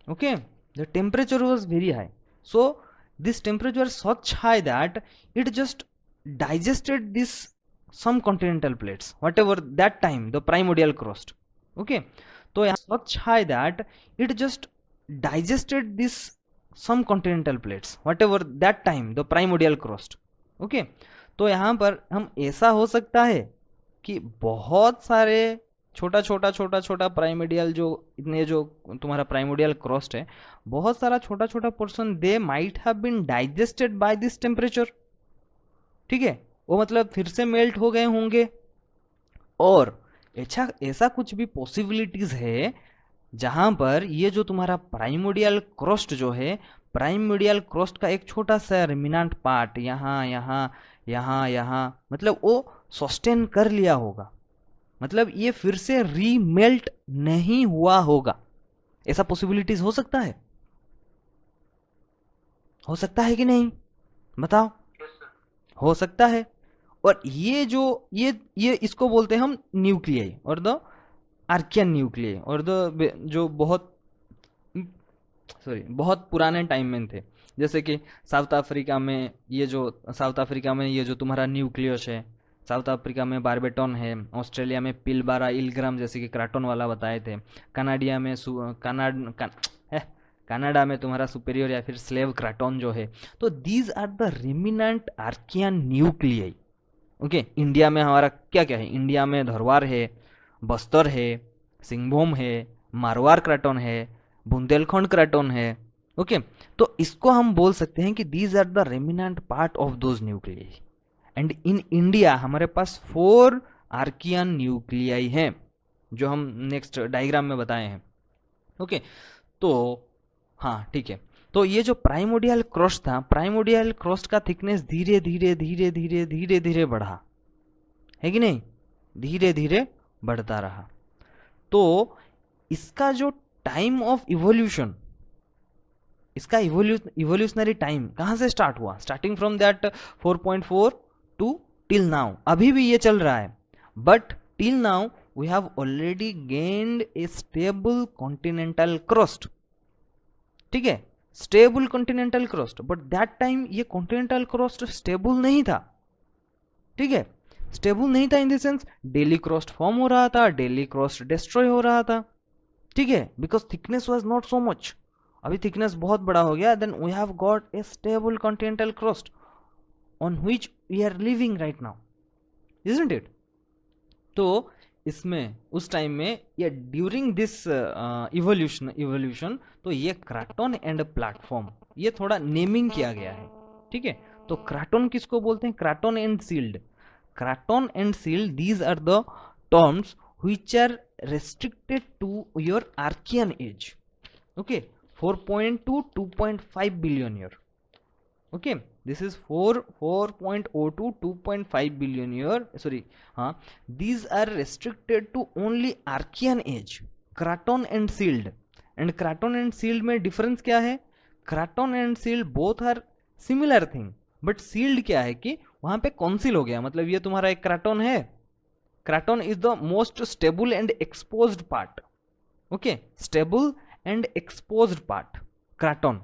Okay, the temperature was very high, so this temperature was such high that it just digested this some continental plates, whatever that time the primordial crust. Okay, तो यहाँ such high that it just digested this some continental plates, whatever that time the primordial crust. Okay, तो यहाँ पर हम ऐसा हो सकता है कि बहुत सारे छोटा छोटा छोटा छोटा प्राइमोडियल, जो इतने जो तुम्हारा प्राइमोडियल क्रस्ट है, बहुत सारा छोटा छोटा portion they might have been digested by this temperature. ठीक है, वो मतलब फिर से मेल्ट हो गए होंगे। और ऐसा कुछ भी पॉसिबिलिटीज है जहां पर ये जो तुम्हारा प्राइमोडियल क्रस्ट जो है, प्राइमोडियल क्रस्ट का एक छोटा सा रिमिनेंट पार्ट यहाँ यहाँ यहाँ यहाँ मतलब वो सस्टेन कर लिया होगा, मतलब ये फिर से रीमेल्ट नहीं हुआ होगा। ऐसा पॉसिबिलिटीज हो सकता है, हो सकता है कि नहीं, बताओ। हो सकता है। और ये जो ये इसको बोलते हैं हम न्यूक्लियाई और द आर्कियन न्यूक्लियाई, और द जो बहुत पुराने टाइम में थे, जैसे कि साउथ अफ्रीका में ये जो तुम्हारा न्यूक्लियस है, साउथ अफ्रीका में बारबेटॉन है, ऑस्ट्रेलिया में पिलबारा इलग्राम जैसे कि क्राटोन वाला बताए थे, कनाडा में तुम्हारा सुपेरियर या फिर स्लेव क्राटोन जो है। तो these are the remnant Archean nuclei. Okay, India में हमारा क्या क्या है, इंडिया में धरवार है, बस्तर है, सिंहभूम है, मारवाड़ क्राटोन है, बुंदेलखंड क्राटोन है। ओके, तो इसको हम बोल सकते हैं कि these are the remnant part of those nuclei. And in India हमारे पास 4 आर्कियन न्यूक्लियाई हैं, जो हम नेक्स्ट डायग्राम में बताए हैं। ओके, तो हाँ ठीक है, तो ये जो प्राइमोडियल क्रस्ट था, प्राइमोडियल क्रस्ट का थिकनेस धीरे धीरे धीरे धीरे धीरे धीरे बढ़ा, है कि नहीं, धीरे धीरे बढ़ता रहा। तो इसका जो टाइम ऑफ इवोल्यूशन, इसका इवोल्यूशनरी टाइम कहाँ से स्टार्ट हुआ, starting from that 4.4 to till now, अभी भी ये चल रहा है। But till now we have already gained a stable continental crust. ठीक है, stable continental crust, but that time ये कॉन्टिनेंटल क्रस्ट स्टेबल नहीं था। ठीक है, स्टेबल नहीं था in the sense daily crust form हो रहा था, डेली क्रस्ट डिस्ट्रॉय हो रहा था। ठीक है, because thickness was not so much, अभी थिकनेस बहुत बड़ा हो गया, then we have got a stable continental crust on which we are living right now, isn't it. तो इसमें उस टाइम में या ड्यूरिंग दिस इवोल्यूशन तो ये क्राटोन एंड प्लेटफॉर्म, ये थोड़ा नेमिंग किया गया है। ठीक है, तो क्राटोन किसको बोलते हैं, craton and shield. Craton and shield, these are the terms which are restricted to your Archean age. Okay, 4.2 2.5 billion year. Okay, this is 4.02 2.5 billion year, sorry, these are restricted to only Archean age, Craton and Sealed. And Craton and Sealed में difference क्या है, Craton and Sealed both are similar thing, but Sealed क्या है कि वहां पे council हो गया, मतलब ये तुम्हारा एक क्राटोन है, craton is the most stable and exposed part. Okay, stable and exposed part craton,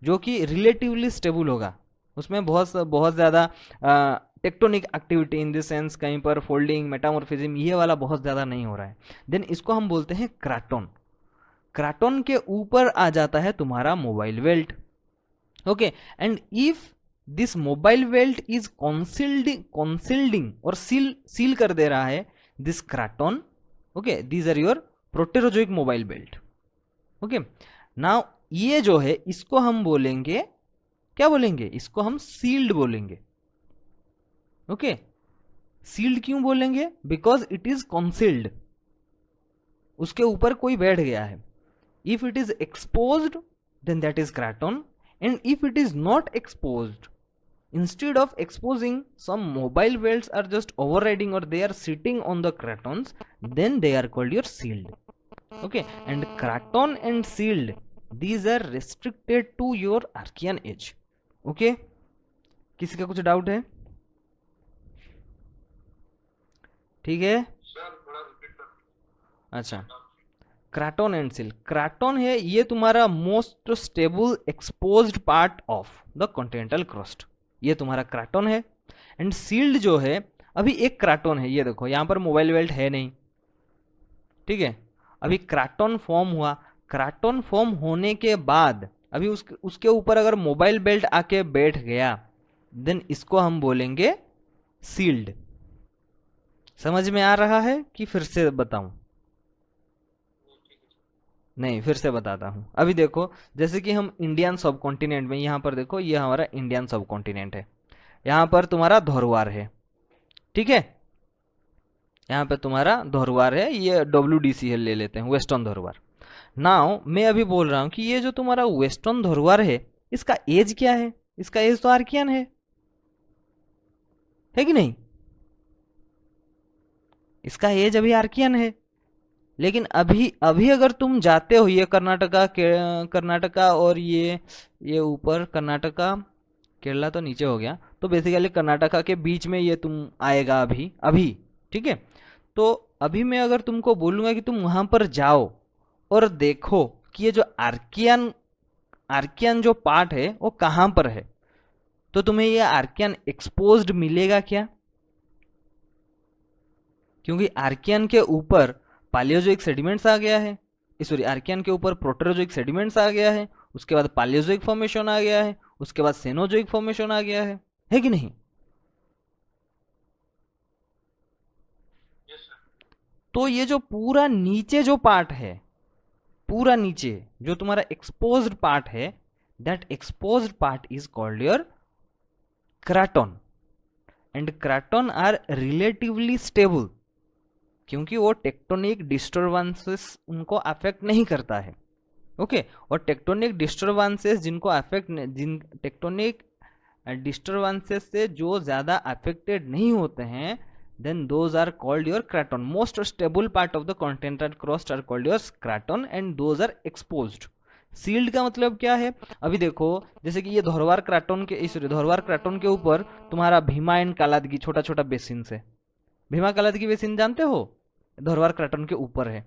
जो कि रिलेटिवली स्टेबल होगा, उसमें बहुत ज़्यादा tectonic activity in this sense, कहीं पर फोल्डिंग मेटामॉर्फिज्म ये वाला बहुत ज़्यादा नहीं हो रहा है, देन इसको हम बोलते हैं क्राटोन। क्राटोन के ऊपर आ जाता है तुम्हारा mobile belt. Okay, and if this mobile belt is concealing और seal कर दे रहा है this craton, okay, these are your proterozoic mobile belt. Okay, now ये जो है इसको हम बोलेंगे, क्या बोलेंगे, इसको हम सील्ड बोलेंगे. ओके, सील्ड क्यों बोलेंगे? बिकॉज इट इज कॉन्सील्ड, उसके ऊपर कोई बैठ गया है. If it is exposed then that is craton, and if it is not exposed, instead of exposing, some mobile belts are just overriding or they are sitting on the cratons, then they are called your sealed. Okay, and craton and sealed, these are restricted to your Archean age. Okay, किसी का कुछ doubt है? ठीक है, अच्छा. क्राटोन and seal, क्राटोन है ये तुम्हारा most stable exposed part of the continental crust, ये तुम्हारा क्राटोन है. एंड सील्ड जो है, अभी एक क्राटोन है, ये देखो यहाँ पर मोबाइल बेल्ट है नहीं, ठीक है, अभी क्राटोन फॉर्म हुआ. क्राटोन फॉर्म होने के बाद अभी उसके ऊपर अगर मोबाइल बेल्ट आके बैठ गया, देन इसको हम बोलेंगे सील्ड. समझ में आ रहा है कि फिर से बताऊं? नहीं, फिर से बताता हूं. अभी देखो, जैसे कि हम इंडियन सब कॉन्टिनेंट में, यहाँ पर देखो, ये हमारा इंडियन सब कॉन्टिनेंट है, यहाँ पर तुम्हारा धरोहर है, ठीक है, यहाँ पे तुम्हारा धरोहर है, ये WDC है, ले लेते हैं वेस्टर्न धरोहर. नाउ मैं अभी बोल रहा हूं कि ये जो तुम्हारा वेस्टर्न धरोहर है, इसका एज क्या है? इसका एज तो आर्कियन है कि नहीं? इसका एज अभी आर्कियन है. लेकिन अभी अभी अगर तुम जाते हो, ये कर्नाटका और ये ऊपर कर्नाटका, केरला तो नीचे हो गया, तो बेसिकली कर्नाटका के बीच में ये तुम आएगा अभी, ठीक है. तो अभी मैं अगर तुमको बोलूंगा कि तुम वहां पर जाओ और देखो कि ये जो आर्कियन जो पार्ट है वो कहां पर है, तो तुम्हें ये आर्कियन एक्सपोज्ड मिलेगा क्या? क्योंकि आर्कियन के ऊपर पालियोजोइक सेडिमेंट्स आ गया है, सॉरी, आर्कियन के ऊपर प्रोटेरोजोइक सेडिमेंट्स आ गया है, उसके बाद पालियोजोइक फॉर्मेशन आ गया है, उसके बाद सेनोजोइक फॉर्मेशन आ गया है कि नहीं? तो ये जो पूरा नीचे जो पार्ट है, पूरा नीचे जो तुम्हारा एक्सपोज्ड पार्ट है, that exposed part is called your craton. And craton are relatively stable, क्योंकि वो टेक्टोनिक डिस्टर्बेंसेस उनको अफेक्ट नहीं करता है. ओके, और टेक्टोनिक डिस्टर्बेंसेस जिन टेक्टोनिक डिस्टर्बेंसेस से जो ज़्यादा अफेक्टेड नहीं होते हैं, then those are called your craton. Most stable part of the continental crust are called your craton and those are exposed. Shield का मतलब क्या है? अभी देखो, जैसे कि ये धरोहर क्राटन के ऊपर तुम्हारा भीमा एंड कालादगी छोटा छोटा बेसिन से, भीमा कालादगी बेसिन जानते हो, धरोहर क्राटन के ऊपर है.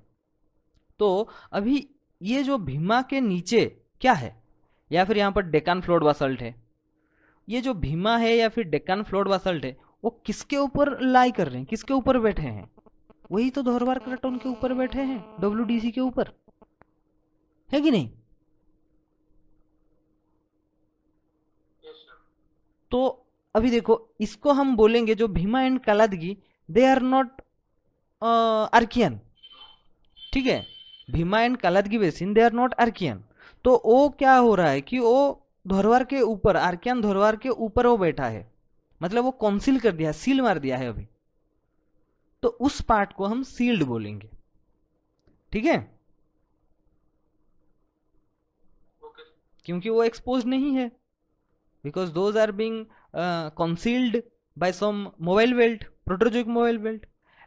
तो अभी ये जो भीमा के नीचे क्या है, या फिर यहाँ पर डेकान फ्लोड बासल्ट है, ये जो भीमा है या फिर डेकान फ्लोड बासल्ट है, वो किसके ऊपर लाई कर रहे हैं, किसके ऊपर बैठे हैं? वही तो धरोहर क्राटन के ऊपर बैठे हैं, WDC के ऊपर, है कि नहीं? तो अभी देखो, इसको हम बोलेंगे जो Bhima and Kaladgi, they are not Archean, ठीक है, Bhima and Kaladgi basin they are not Archean. तो वो क्या हो रहा है कि वो धरोहर के ऊपर, आर्कियन धरोहर के ऊपर वो बैठा है, मतलब वो कॉन्सील कर दिया, सील मार दिया है अभी, तो उस पार्ट को हम सील्ड बोलेंगे, ठीक है, क्योंकि वो एक्सपोज नहीं है, because those are being concealed by some mobile belt, proterozoic mobile belt.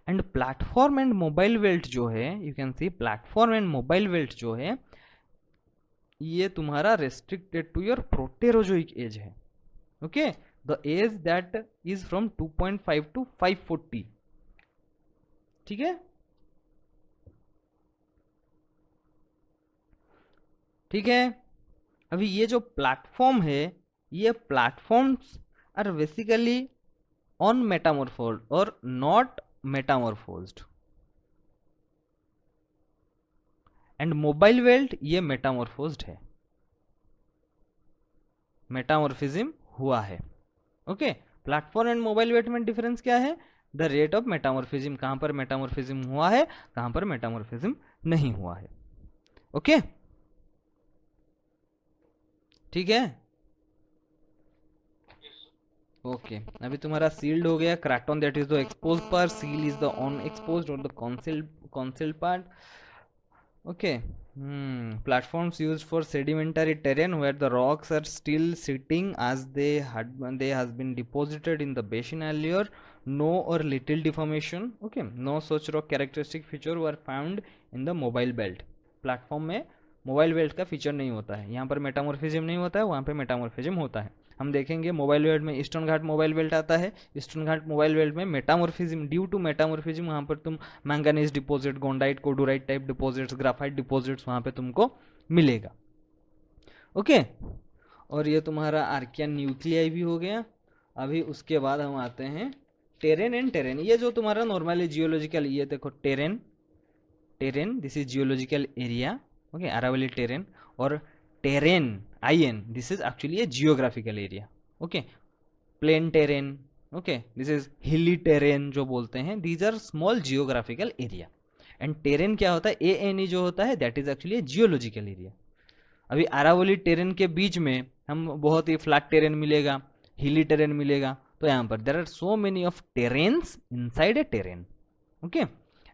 And platform and mobile belt जो है, you can see platform and mobile belt जो है, ये तुम्हारा restricted to your Proterozoic age है. Okay, the age that is from 2.5 to 540, ठीक है, ठीक है. अभी ये जो प्लेटफॉर्म है, ये platforms are basically on metamorphosed और not metamorphosed. And mobile belt ये मेटामॉर्फोज्ड है. मेटामॉर्फिज्म हुआ है। ओके, प्लेटफॉर्म एंड मोबाइल वेट में डिफरेंस क्या है? द रेट ऑफ मेटामॉर्फिज्म, कहां पर मेटामॉर्फिज्म हुआ है, कहां पर मेटामॉर्फिज्म नहीं हुआ है। ओके, ठीक है। ओके, अभी तुम्हारा सील्ड हो गया, craton that is the exposed part, seal is the unexposed और the concealed part. Okay. Platforms used for sedimentary terrain where the rocks are still sitting as they has been deposited in the basin earlier. No or little deformation. Okay. No such rock characteristic feature were found in the mobile belt. Platform में mobile belt का feature नहीं होता है, यहाँ पर metamorphism नहीं होता है, वहाँ पे मेटामॉर्फिज्म होता है। हम देखेंगे मोबाइल बेल्ट में ईस्टर्न घाट मोबाइल बेल्ट आता है, ईस्टर्न घाट मोबाइल बेल्ट में मेटामॉर्फिज्म, ड्यू टू मेटामॉर्फिज्म वहाँ पर तुम manganese deposit, gondite, kodurite type deposits, graphite deposits वहाँ पे तुमको मिलेगा। ओके, और ये तुम्हारा आर्कियन न्यूक्लियाई भी हो गया। अभी उसके बाद हम आते हैं टेरेन एंड टेरेन। ये जो तुम्हारा नॉर्मली जियोलॉजिकल, ये देखो terrain, terrain this is geological area. Okay, Aravalli terrain, और terrain IN this is actually a geographical area. Okay, plain terrain, okay, this is hilly terrain जो बोलते हैं, these are small geographical area. And terrain क्या होता है, ANE जो होता है that is actually a geological area. अभी अरावली टेरेन के बीच में हम बहुत ही फ्लैट टेरेन मिलेगा, हिली टेरेन मिलेगा, तो यहाँ पर there are so many of terrains inside a terrain. Okay,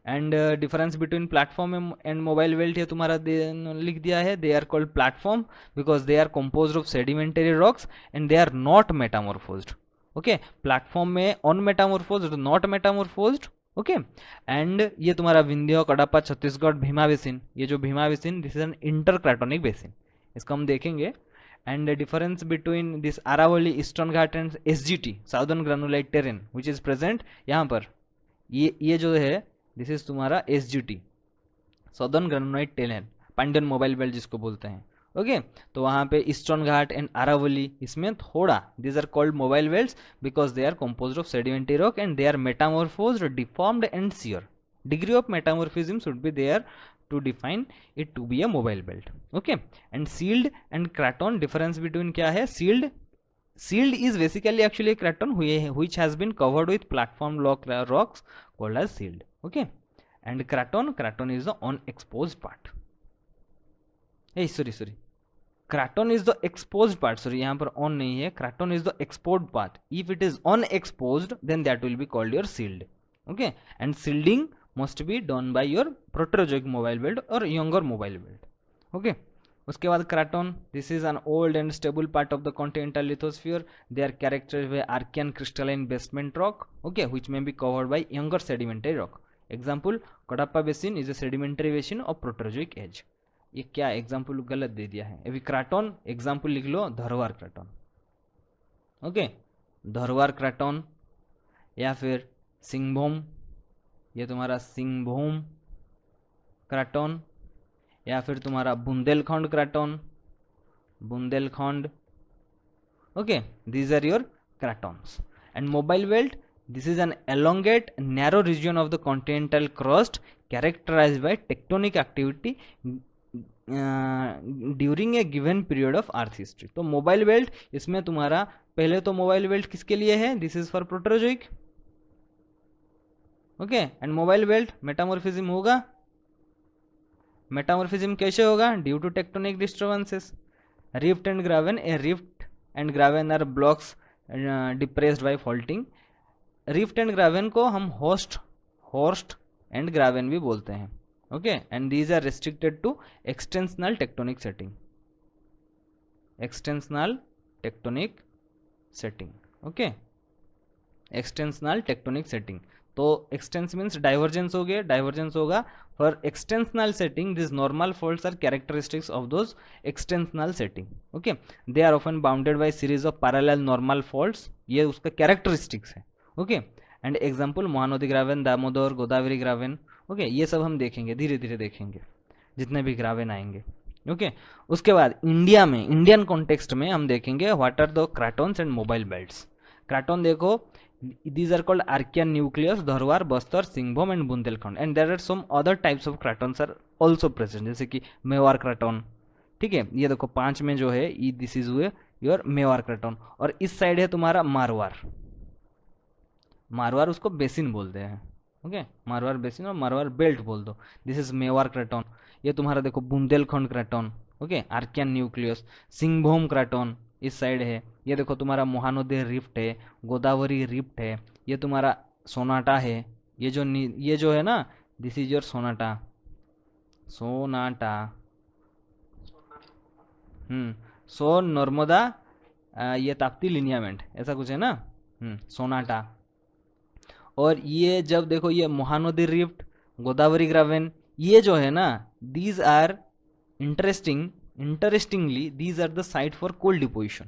and difference between platform and mobile belt ये तुम्हारा लिख दिया है, they are called platform because they are composed of sedimentary rocks and they are not metamorphosed. Okay, platform में on metamorphosed, not metamorphosed. Okay, and ये तुम्हारा Vindhya, Cuddapah, Chhattisgarh, Bhima basin, ये जो Bhima basin this is an intercratonic basin, इसको हम देखेंगे। And difference between this Aravalli, Eastern Ghat and SGT, southern granulite terrain which is present यहाँ पर, ये जो है दिस इज तुम्हारा SGT, southern granulite terrain, Pandyan mobile belt जिसको बोलते हैं। ओके, तो वहाँ पे ईस्टर्न घाट एंड अरावली, इसमें थोड़ा these are called mobile belts because they are composed of sedimentary rock and they are metamorphosed, deformed and shear. Degree of metamorphism should be there to define it to be a mobile belt. Okay, and sealed and craton, difference between क्या है, sealed is basically actually a craton which has been covered with platform rocks called as sealed. Okay, and craton is the unexposed part. Hey, sorry, craton is the exposed part, sorry यहाँ पर on नहीं है, craton is the exposed part. If it is unexposed then that will be called your sealed. Okay, and shielding must be done by your proterozoic mobile belt or younger mobile belt. Okay, उसके बाद craton, this is an old and stable part of the continental lithosphere. They are characterized by archean crystalline basement rock, okay, which may be covered by younger sedimentary rock. Example, Kadapa basin is a sedimentary basin of proterozoic age. ये क्या example गलत दे दिया है, अभी क्राटन example लिख लो, Dharwar क्राटन। Okay, Dharwar क्राटन या फिर सिंहभूम, ये तुम्हारा सिंहभूम क्राटन, या फिर तुम्हारा Bundelkhand craton, Bundelkhand. Okay, these are your cratons. And mobile belt, this is an elongate narrow region of the continental crust characterized by tectonic activity during a given period of earth history. तो mobile belt, इसमें तुम्हारा पहले तो mobile belt किसके लिए है, this is for Proterozoic. Okay, and mobile belt metamorphism होगा, metamorphism कैसे होगा, due to tectonic disturbances, rift and graben, a rift and graben are blocks depressed by faulting. Rift and graben को हम host and ग्रावेन भी बोलते हैं। Okay, and these are restricted to extensional tectonic setting. Extensional tectonic setting. Okay, extensional tectonic setting. तो extens means divergence हो गया, divergence होगा। For extensional setting, these normal faults are characteristics of those extensional setting. Okay, they are often bounded by series of parallel normal faults. ये उसका characteristics है। Okay, and example Mahanadi graben, Damodar, Godavari graben. Okay, ये सब हम देखेंगे, धीरे धीरे देखेंगे जितने भी ग्रावेन आएंगे। ओके, उसके बाद इंडिया में, इंडियन कॉन्टेक्स्ट में हम देखेंगे what are the cratons and mobile belts. Craton देखो, these are called Archean nucleus, Dharwar, Bastar, Singhbhum and Bundelkhand. And there are some other types of cratons are also present, जैसे कि मेवार क्राटन, ठीक है। ये देखो 5 में जो है दिस इज योर मेवार क्रैटन, और इस साइड है तुम्हारा मारवार। मारवार उसको बेसिन बोलते हैं, ओके, मारवार बेसिन और मारवार बेल्ट बोल दो। This is Mewar craton. ये तुम्हारा देखो Bundelkhand craton, okay, Archean nucleus. Singhbhum craton इस साइड है। ये देखो तुम्हारा महानदी रिफ्ट है, गोदावरी रिफ्ट है। ये तुम्हारा सोनाटा है। ये जो है ना, this is your SONATA. SONATA. So Narmada, ये ताप्ती लिनियामेंट, ऐसा कुछ है ना। सोनाटा। और ये जब देखो ये महानदी रिफ्ट, गोदावरी ग्रावेन, ये जो है ना, these are interestingly these are the site for coal deposition.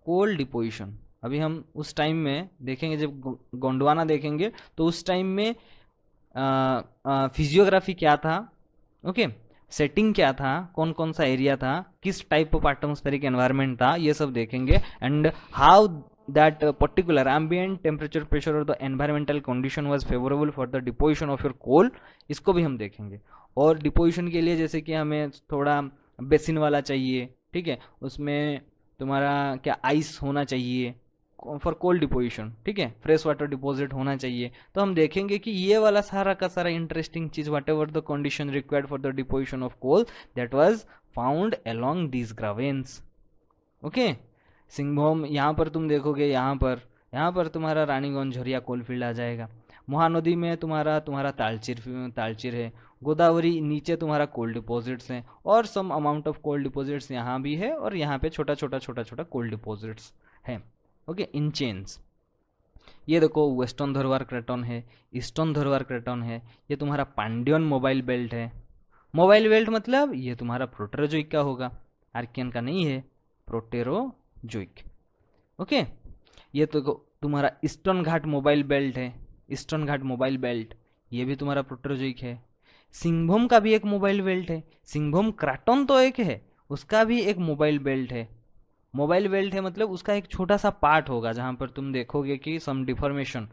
Coal deposition अभी हम उस टाइम में देखेंगे, जब गोंडवाना देखेंगे तो उस टाइम में फिजियोग्राफी क्या था, ओके, सेटिंग क्या था, कौन कौन सा एरिया था, किस टाइप ऑफ एटमॉस्फेरिक एनवायरनमेंट था, ये सब देखेंगे। And how that particular ambient temperature, pressure or the environmental condition was favorable for the deposition of your coal, इसको भी हम देखेंगे। और डिपोजिशन के लिए जैसे कि हमें थोड़ा बेसिन वाला चाहिए, ठीक है, उसमें तुम्हारा क्या आइस होना चाहिए फॉर कोल डिपोजिशन, ठीक है, फ्रेश वाटर डिपॉजिट होना चाहिए। तो हम देखेंगे कि ये वाला सारा का सारा इंटरेस्टिंग चीज, whatever the condition required for the deposition of coal, that was found along these grabens, okay. Singhbhum, यहाँ पर तुम देखोगे, यहाँ पर तुम्हारा रानीगंज झरिया कोलफील्ड आ जाएगा। महानदी में तुम्हारा तालचीर है। गोदावरी नीचे तुम्हारा कोल डिपॉजिट्स हैं, और some amount of coal deposits यहाँ भी है, और यहाँ पे छोटा छोटा कोल डिपॉजिट्स हैं, ओके, इन चेन्स। ये देखो वेस्टर्न धरवार क्रैटन है, ईस्टर्न धरवार क्रैटन है। ये तुम्हारा पांडियन मोबाइल बेल्ट है। मोबाइल बेल्ट मतलब ये तुम्हारा प्रोटेरोजोइक का होगा, आर्कियन का नहीं है, प्रोटेरोजोइक, ओके। ये तो तुम्हारा ईस्टर्न घाट मोबाइल बेल्ट है, ईस्टर्न घाट मोबाइल बेल्ट, ये भी तुम्हारा प्रोटेरोजोइक है। सिंहभूम का भी एक मोबाइल बेल्ट है। सिंहभूम क्रैटन तो एक है, उसका भी एक मोबाइल बेल्ट है। मोबाइल बेल्ट है मतलब उसका एक छोटा सा पार्ट होगा जहां पर तुम देखोगे कि सम डिफॉर्मेशन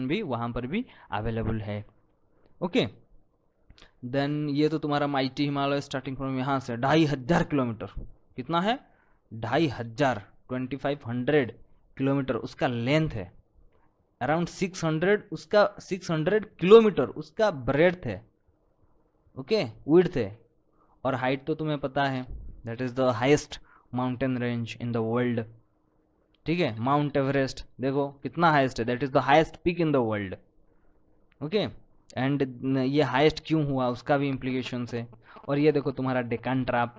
भी वहां पर भी अवेलेबल है, ओके। देन ये तो तुम्हारा माइटी हिमालय स्टार्टिंग फ्रॉम यहाँ से 2500 किलोमीटर, कितना है, 2500, 2500 किलोमीटर उसका लेंथ है। अराउंड 600 किलोमीटर उसका ब्रेड्थ है, ओके, विड्थ है। और हाइट तो तुम्हें पता है, that is the highest mountain range in the world, ठीक है। माउंट एवरेस्ट देखो कितना हाईएस्ट है, that is the highest peak in the world, okay. And ये हाईएस्ट क्यों हुआ उसका भी इम्प्लीकेशन है। और ये देखो तुम्हारा डेकान ट्रैप,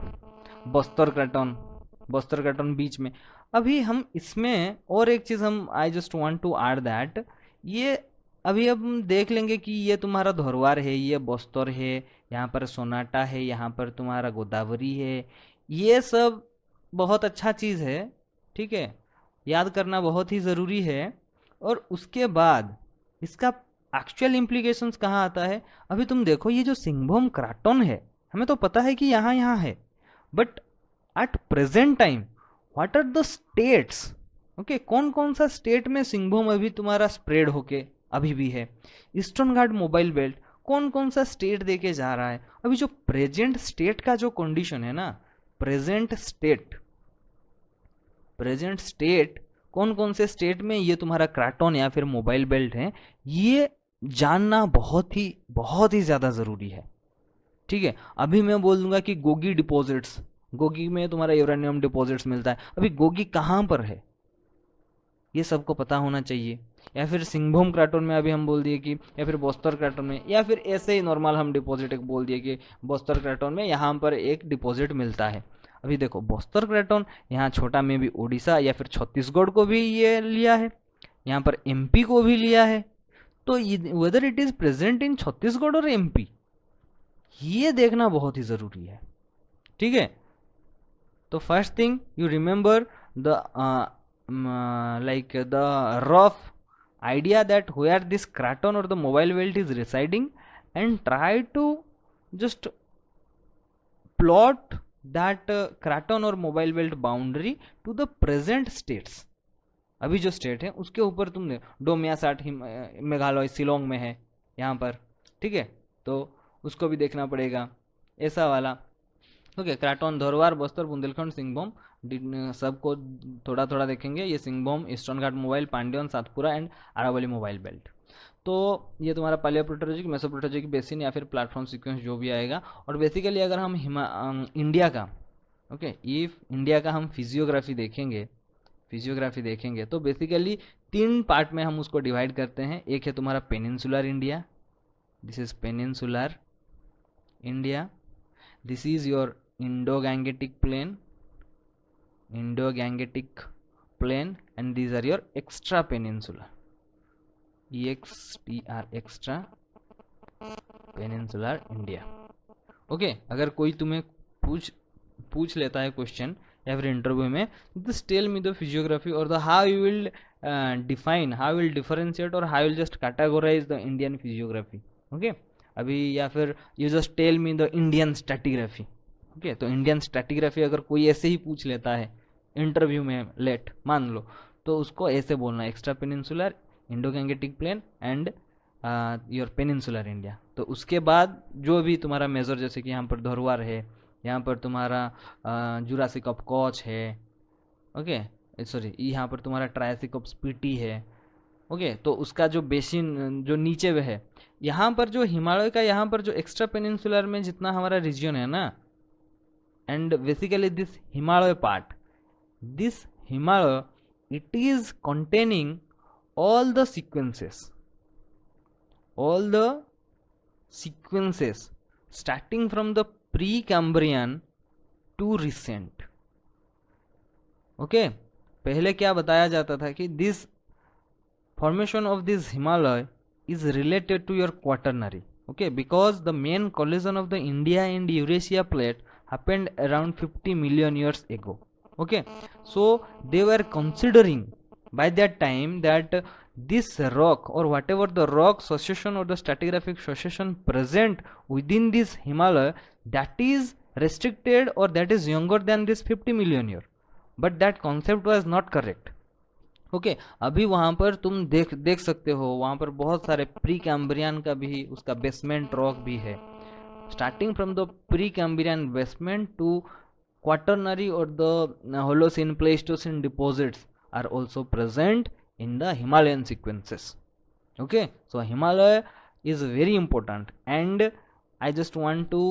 बस्तर क्रैटन बीच में। अभी हम इसमें और एक चीज हम I just want to add that, ये अभी हम देख लेंगे कि ये तुम्हारा धरवार है, ये बस्तर है, यहाँ पर सोनाटा है, यहाँ पर तुम्हारा गोदावरी है। ये सब बहुत अच्छा चीज है, ठीक है, याद करना बहुत ही ज़रूरी है। और उसके बाद इसका एक्चुअल इम्प्लीकेशंस कहाँ आता है। अभी तुम देखो ये जो सिंहभूम क्रैटन है, हमें तो पता है कि यहाँ है, but at present time what are the states, okay, कौन कौन सा स्टेट में सिंहभूम अभी तुम्हारा स्प्रेड होके अभी भी है। ईस्टर्न घाट मोबाइल बेल्ट कौन कौन सा स्टेट देके जा रहा है। अभी जो प्रेजेंट स्टेट का जो कंडीशन है ना, प्रेजेंट स्टेट कौन कौन से स्टेट में ये तुम्हारा क्रैटन या फिर मोबाइल बेल्ट है, ये जानना बहुत ही ज्यादा जरूरी है, ठीक है। अभी मैं बोल दूंगा कि गोगी डिपॉजिट्स, गोगी में तुम्हारा यूरेनियम डिपॉजिट्स मिलता है, अभी गोगी कहाँ पर है ये सबको पता होना चाहिए। या फिर सिंहभूम क्रैटन में अभी हम बोल दिए कि, या फिर बस्तर क्रैटन में, या फिर ऐसे ही नॉर्मल हम डिपॉजिट एक बोल दिए कि बस्तर क्रैटन में यहाँ पर एक डिपॉजिट मिलता है। अभी देखो बस्तर क्रैटन यहाँ छोटा में भी उड़ीसा या फिर छत्तीसगढ़ को भी ये लिया है, यहाँ पर एमपी को भी लिया है। तो whether it is present in Chhattisgarh और एमपी, ये देखना बहुत ही जरूरी है, ठीक है। तो first thing you remember the like the rough idea that where this craton or the mobile belt is residing, and try to just plot that craton or mobile belt boundary to the present states। अभी जो state है उसके ऊपर तुमने डोमिया साठ मेघालय शिलोंग में है यहाँ पर, ठीक है, तो उसको भी देखना पड़ेगा। ऐसा वाला। ओके, क्राटोन, धरवार, बस्तर, बुंदेलखंड, सिंहभूम, सबको थोड़ा थोड़ा देखेंगे। ये Singhbhum, eastern Ghat mobile, Pandyan, Satpura and Aravalli mobile belt. तो ये तुम्हारा पालियोप्लाटोलॉजिक, मेसोप्लाटोलॉजिक बेसिन या फिर प्लेटफॉर्म सीक्वेंस जो भी आएगा। और बेसिकली अगर हम इंडिया का, ओके, इफ इंडिया का हम फिजियोग्राफी देखेंगे तो बेसिकली 3 पार्ट में हम उसको डिवाइड करते हैं। एक है तुम्हारा peninsular India, this is peninsular India, this is your Indo Gangetic plain and these are your extra peninsular, extra peninsular India। Okay, अगर कोई तुम्हें पूछ लेता है क्वेश्चन या फिर इंटरव्यू में, just tell me the physiography और the how you will define, how will differentiate और how will just categorize the Indian physiography. Okay, अभी या फिर you just tell me the Indian stratigraphy. Okay, तो Indian stratigraphy अगर कोई ऐसे ही पूछ लेता है इंटरव्यू में, लेट मान लो, तो उसको ऐसे बोलना, extra peninsular, Indo Gangetic plain and your peninsular India. तो उसके बाद जो भी तुम्हारा मेजर, जैसे कि यहाँ पर धरवार है, यहाँ पर तुम्हारा जुरासिक ऑफ कॉच है, ओके, सॉरी, यहाँ पर तुम्हारा ट्रायसिक ऑफ स्पीटी है। ओके, तो उसका जो बेसिन जो नीचे में है, यहाँ पर जो हिमालय का, यहाँ पर जो एक्स्ट्रा पेनिनसुलर में जितना हमारा रीजन है ना, and basically this Himalaya part, this Himalaya, it is containing all the sequences starting from the Precambrian to recent। Okay, पहले क्या बताया जाता था कि this formation of this Himalaya is related to your quaternary, okay, because the main collision of the India and Eurasia plate happened around 50 million years ago। okay, so they were considering by that time that this rock or whatever the rock succession or the stratigraphic succession present within this Himalaya, that is restricted or that is younger than this 50 million year, but that concept was not correct। Okay, अभी वहाँ पर तुम देख सकते हो, वहाँ पर बहुत सारे प्री कैम्ब्रियन का भी उसका बेसमेंट रॉक भी है, starting from the pre Cambrian basement to Quaternary और the Holocene Pleistocene deposits are also present in the Himalayan sequences। okay, so Himalaya is very important and I just want to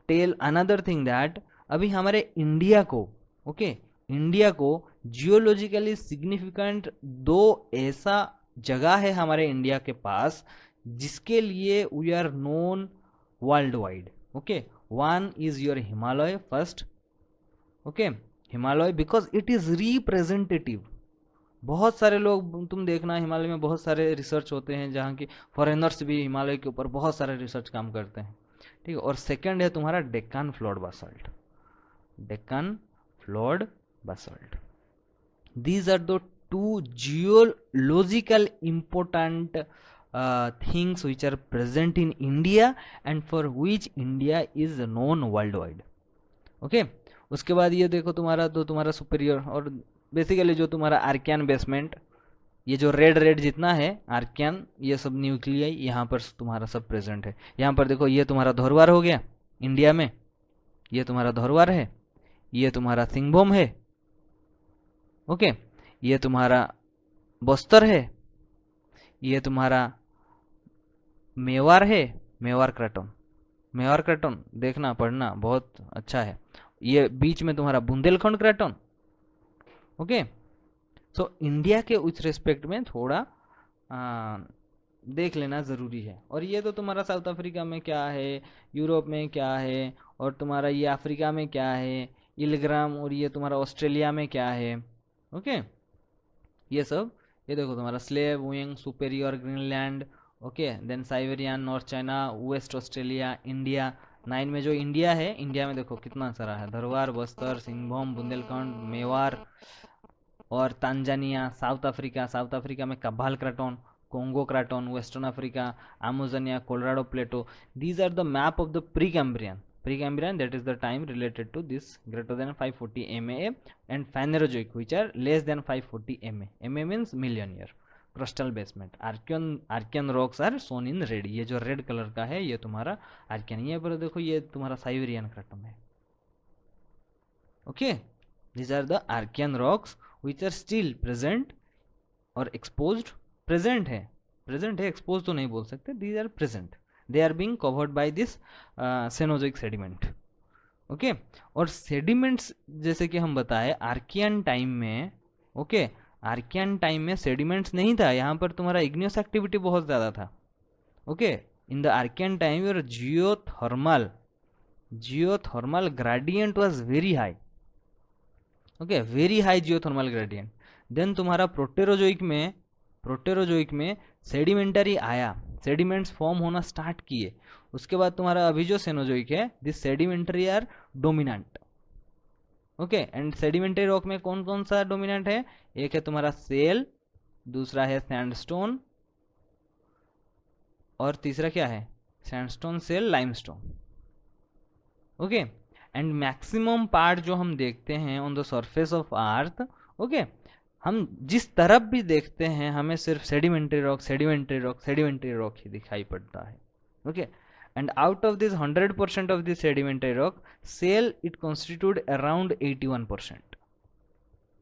tell another thing that अभी हमारे India को, okay, India को geologically significant 2 ऐसा जगह है हमारे India के पास जिसके लिए we are known worldwide. Okay, one is your Himalaya first. Okay, Himalaya because it is representative. बहुत सारे लोग तुम देखना, हिमालय में बहुत सारे रिसर्च होते हैं जहाँ की फॉरेनर्स भी हिमालय के ऊपर बहुत सारे रिसर्च काम करते हैं, ठीक है। और सेकंड है तुम्हारा Deccan flood basalt, Deccan flood basalt. These are the 2 geological important things which are present in India and for which India is known worldwide। Okay, उसके बाद ये देखो तुम्हारा, तो तुम्हारा सुपीरियर और बेसिकली जो तुम्हारा आर्कियन बेसमेंट, ये जो रेड जितना है आर्कियन, ये सब न्यूक्लियाई यहाँ पर तुम्हारा सब प्रेजेंट है। यहाँ पर देखो, ये तुम्हारा धरवार हो गया इंडिया में, ये तुम्हारा धरवार है, ये तुम्हारा सिंहभूम है, ओके, ये तुम्हारा बस्तर है, ये तुम्हारा मेवार है, मेवार क्रैटन देखना पढ़ना बहुत अच्छा है। ये बीच में तुम्हारा Bundelkhand craton. Okay, so India के उस रेस्पेक्ट में थोड़ा देख लेना ज़रूरी है। और ये तो तुम्हारा साउथ अफ्रीका में क्या है, यूरोप में क्या है, और तुम्हारा ये अफ्रीका में क्या है, इलग्राम, और ये तुम्हारा ऑस्ट्रेलिया में क्या है। ओके, ये सब, ये देखो तुम्हारा स्लेव, विंग, Superior, Greenland, okay, then Siberian, North China, West Australia, India. 9 में जो इंडिया है, इंडिया में देखो कितना सारा है, धरवार, बस्तर, सिंहभूम, बुंदेलखंड, मेवार और तांजानिया। साउथ अफ्रीका में Kaapvaal craton, Congo craton, western Africa, Amazonia, Colorado plateau. These are the map of the Precambrian, that is the time related to this greater than 540 MA, and Phanerozoic which are less than 540 MA। MA means million year। Crustal basement. Archean rocks are shown in red, ये जो red colour का है ये तुम्हारा Archaean. ये पर देखो ये तुम्हारा साइबेरियन क्रैटम है। Okay, these are the Archean rocks which are still present और exposed। present है, exposed तो नहीं बोल सकते, these are present, they are being covered by this Cenozoic sediment। Okay, और सेडिमेंट्स जैसे कि हम बताए आर्कियन टाइम में, ओके, आर्कियन टाइम में सेडिमेंट्स नहीं था, यहाँ पर तुम्हारा इग्नियस एक्टिविटी बहुत ज़्यादा था। Okay, in the Archean time your geothermal gradient was very high. Okay, very high geothermal gradient. Then तुम्हारा प्रोटेरोजोइक में सेडिमेंटरी आया, सेडिमेंट्स फॉर्म होना स्टार्ट किए। उसके बाद तुम्हारा अभी जो सेनोजोइक है, this sedimentary are dominant. Okay, and sedimentary rock में कौन कौन सा डोमिनेंट है? एक है तुम्हारा सेल, दूसरा है सैंडस्टोन, और तीसरा क्या है? Sandstone, shale, limestone. Okay, and maximum part जो हम देखते हैं on the surface of earth, okay, हम जिस तरफ भी देखते हैं हमें सिर्फ सेडिमेंटरी रॉक ही दिखाई पड़ता है। Okay, and out of this 100% of this sedimentary rock, shale it constitute around 81%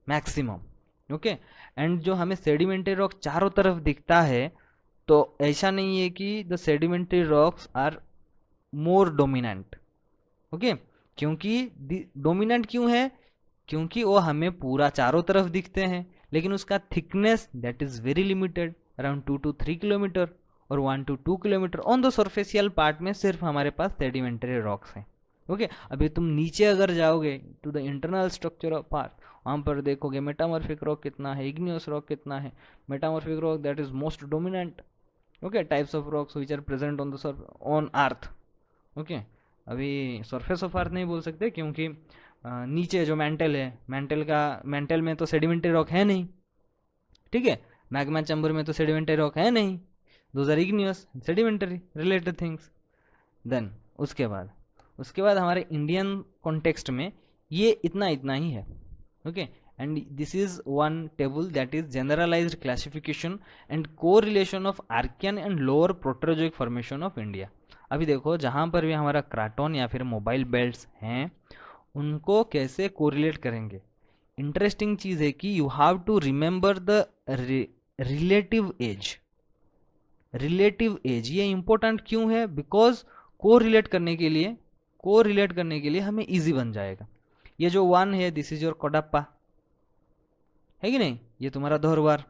maximum. Okay, and जो हमें सेडिमेंटरी रॉक चारों तरफ दिखता है, तो ऐसा नहीं है कि the sedimentary rocks are more dominant. Okay, क्योंकि डोमिनेंट क्यों है? क्योंकि वो हमें पूरा चारों तरफ दिखते हैं, लेकिन उसका thickness that is very limited, around 2 to 3 kilometre और 1 to 2 kilometre. On the surficial part में सिर्फ हमारे पास सेडिमेंटरी रॉक्स हैं। ओके, अभी तुम नीचे अगर जाओगे to the internal structure of earth, वहाँ पर देखोगे मेटामॉर्फिक रॉक कितना है, इग्नियस रॉक कितना है। Metamorphic rock that is most dominant. Okay, types of rocks which are present on the on earth. Okay, अभी सरफेस ऑफ अर्थ नहीं बोल सकते, क्योंकि नीचे जो मेंटल है, मेंटल में तो सेडिमेंटरी रॉक है नहीं। ठीक है, मैग्मा चैम्बर में तो सेडिमेंटरी रॉक है नहीं, those are igneous sedimentary related things. Then उसके बाद हमारे इंडियन कॉन्टेक्स्ट में ये इतना ही है। Okay, and this is one table that is generalized classification and correlation of Archean and lower Proterozoic formation of India. अभी देखो, जहाँ पर भी हमारा क्राटोन या फिर मोबाइल बेल्ट्स हैं, उनको कैसे कोरिलेट करेंगे? इंटरेस्टिंग चीज़ है कि you have to remember the relative age. ये इंपॉर्टेंट क्यों है? बिकॉज कोरिलेट करने के लिए हमें इजी बन जाएगा। ये जो 1 है, दिस इज योर कोडाप्पा, है कि नहीं? ये तुम्हारा धोरवार,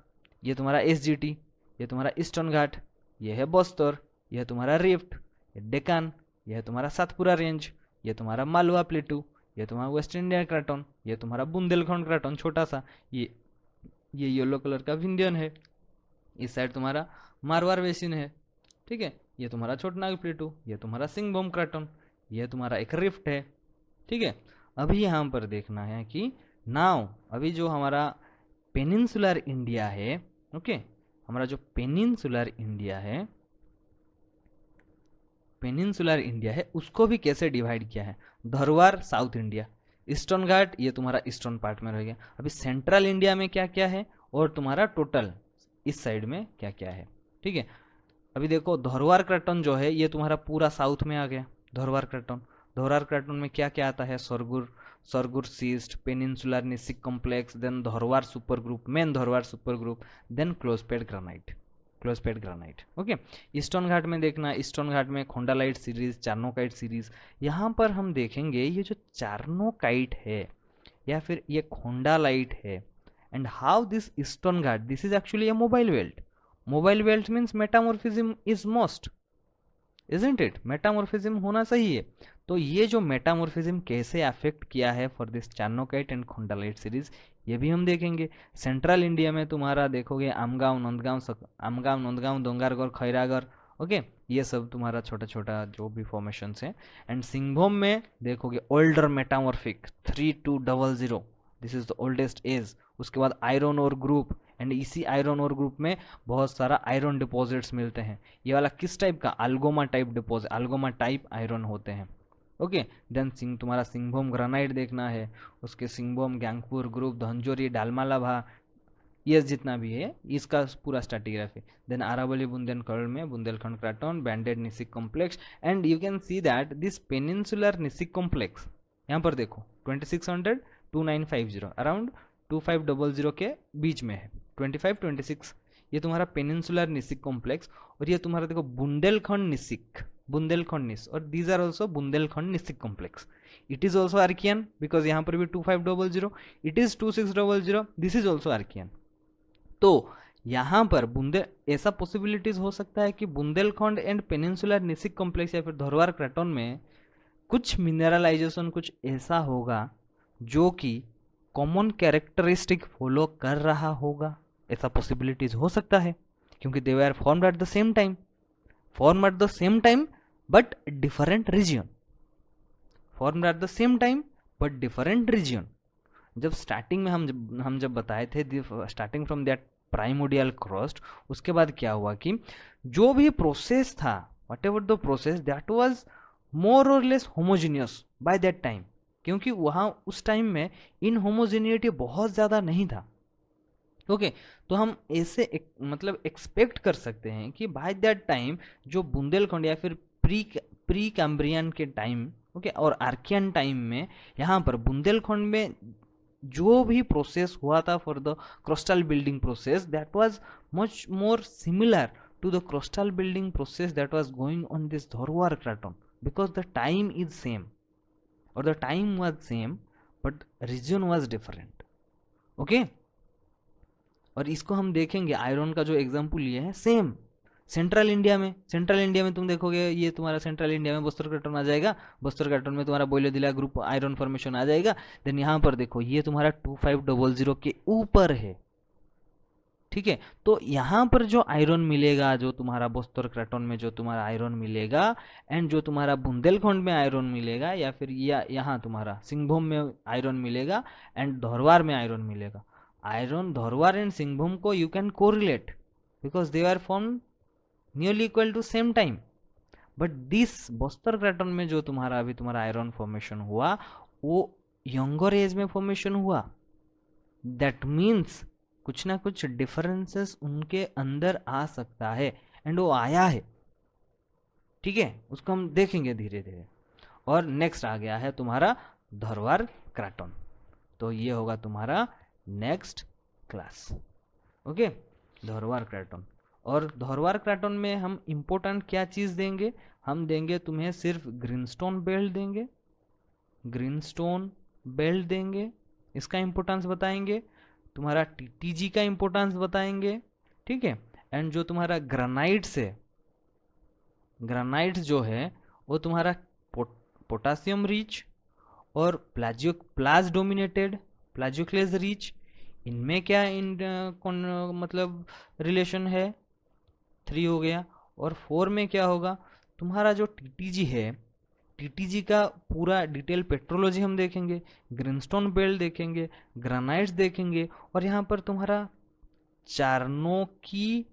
ये तुम्हारा SGT, ये तुम्हारा ईस्टर्न घाट, ये है बस्तर, यह तुम्हारा रिफ्ट, ये डेकान, यह तुम्हारा सातपुरा रेंज, ये तुम्हारा मालवा प्लेटू, ये तुम्हारा वेस्ट इंडिया क्राटन, ये तुम्हारा बुंदेलखंड क्राटन छोटा सा, ये येलो कलर का विंध्यन है। इस साइड तुम्हारा मारवाड़ बेसिन है। ठीक है, ये तुम्हारा छोटनाग प्लेटू, ये तुम्हारा सिंहभूम क्राटन, ये तुम्हारा एक रिफ्ट है। ठीक है, अभी यहाँ पर देखना है कि नाउ अभी जो हमारा पेनिनसुलर इंडिया है, ओके, हमारा जो पेनिनसुलर इंडिया है उसको भी कैसे डिवाइड किया है? धरवार साउथ इंडिया, ईस्टर्न घाट ये तुम्हारा ईस्टर्न पार्ट में रह गया। अभी सेंट्रल इंडिया में क्या क्या है और तुम्हारा टोटल इस साइड में क्या क्या है। ठीक है, अभी देखो धरवार क्रटन जो है ये तुम्हारा पूरा साउथ में आ गया। धरवार क्रटन में क्या क्या आता है? Sargur schist, peninsular gneissic complex, then Dharwar super group, main Dharwar super group, then Closepet granite. Okay, Eastern Ghat में देखना, ईस्टर्न घाट में खोंडालाइट सीरीज, चार्नोकाइट सीरीज। यहाँ पर हम देखेंगे ये जो चार्नोकाइट है या फिर ये खोंडालाइट है, and how this eastern Ghat, this is actually a mobile belt means metamorphism is most, isn't it? Metamorphism होना सही है। तो ये जो मेटामॉर्फिज्म कैसे अफेक्ट किया है for this charnockite and khondalite series, ये भी हम देखेंगे। सेंट्रल इंडिया में तुम्हारा देखोगे आमगांव, नंदगांव, दोंगारगढ़, खैरागढ़, ओके, ये सब तुम्हारा छोटा छोटा जो भी फॉर्मेशंस हैं। एंड सिंहभूम में देखोगे older metamorphic 3200, this is the oldest age. उसके बाद आयरन ओर ग्रुप, एंड इसी आयरन ओर ग्रुप में बहुत सारा आयरन डिपॉजिट्स मिलते हैं। ये वाला किस टाइप का? अल्गोमा टाइप डिपॉजिट, अल्गोमा टाइप आयरन होते हैं। ओके, देन तुम्हारा सिंहभूम ग्रेनाइट देखना है, उसके सिंहभूम, गंगपुर ग्रुप, धनजोरी, डालमालाभा, ये जितना भी है इसका पूरा स्ट्रैटिग्राफी। देन अरावली बुंदेलखंड में Bundelkhand craton, banded gneissic complex, and you can see that this peninsular gneissic complex, यहाँ पर देखो 2600 2950 अराउंड 2500 के बीच में है, 25-26 ये तुम्हारा पेनिनसुलर निसिक कॉम्प्लेक्स। और ये तुम्हारा देखो बुंदेलखंड निसिक, बुंदेलखंड निस, और these are also Bundelkhand gneissic complex. It is also Archean because यहाँ पर भी 2500, it is 2600, this is also Archean. तो यहाँ पर ऐसा पॉसिबिलिटीज हो सकता है कि Bundelkhand and peninsular gneissic complex या फिर धरवार क्रैटन में कुछ मिनरलाइजेशन कुछ ऐसा होगा जो कि कॉमन कैरेक्टरिस्टिक फॉलो कर रहा होगा, ऐसा पॉसिबिलिटीज हो सकता है, क्योंकि they were formed at the same time but different region, formed at the same time but different region. जब स्टार्टिंग में हम जब बताए थे starting from that primordial crust, उसके बाद क्या हुआ कि जो भी प्रोसेस था, whatever the process, that was more और less homogeneous by that time, क्योंकि वहाँ उस टाइम में इनहोमोजीनियटी बहुत ज़्यादा नहीं था। ओके तो हम ऐसे मतलब एक्सपेक्ट कर सकते हैं कि बाय दैट टाइम जो बुंदेलखंड या फिर प्री कैम्ब्रियन के टाइम, ओके, और आर्कियन टाइम में यहाँ पर बुंदेलखंड में जो भी प्रोसेस हुआ था for the crustal building process, that was much more similar to the crustal building process that was going on this Dharwar craton, because the time is same और the time was same but region was different. Okay और इसको हम देखेंगे, iron का जो example लिए है same central India में तुम देखोगे, ये तुम्हारा सेंट्रल इंडिया में बस्तर क्रैटन आ जाएगा, बस्तर क्रैटन में तुम्हारा बोइलोदिला ग्रुप आयरन फॉर्मेशन आ जाएगा। देन यहाँ पर देखो ये तुम्हारा 2500 के ऊपर है, ठीक है। तो यहाँ पर जो आयरन मिलेगा, जो तुम्हारा बस्तर क्रैटन में जो तुम्हारा आयरन मिलेगा एंड जो तुम्हारा बुंदेलखंड में आयरन मिलेगा, या फिर यहाँ तुम्हारा सिंहभूम में आयरन मिलेगा एंड धरवार में आयरन मिलेगा। आयरन धरवार एंड सिंहभूम को you can correlate because they are form nearly equal to same time, but this Bastar craton में जो तुम्हारा अभी तुम्हारा आयरन फॉर्मेशन हुआ वो यंगर एज में फॉर्मेशन हुआ। दैट मीन्स कुछ ना कुछ डिफरेंसेस उनके अंदर आ सकता है एंड वो आया है, ठीक है, उसको हम देखेंगे धीरे धीरे। और नेक्स्ट आ गया है तुम्हारा धरवार क्रैटन, तो ये होगा तुम्हारा नेक्स्ट क्लास। ओके धरवार क्रैटन, और धरवार क्रैटन में हम इम्पोर्टेंट क्या चीज़ देंगे, हम देंगे तुम्हें सिर्फ ग्रीनस्टोन बेल्ट देंगे, ग्रीनस्टोन बेल्ट देंगे, इसका इम्पोर्टेंस बताएंगे, तुम्हारा टीटीजी का इम्पोर्टेंस बताएंगे, ठीक है। एंड जो तुम्हारा ग्रेनाइट्स है, ग्रेनाइट्स जो है वो तुम्हारा पोटासियम रिच और प्लाज डोमिनेटेड प्लाजियोक्लेज रिच, इनमें क्या मतलब रिलेशन है, 3 हो गया। और 4 में क्या होगा, तुम्हारा जो टीटीजी है, टीटीजी का पूरा डिटेल पेट्रोलॉजी हम देखेंगे, ग्रीनस्टोन बेल्ट देखेंगे, ग्रेनाइट्स देखेंगे, और यहाँ पर तुम्हारा चार्नोकीटाइजेशन,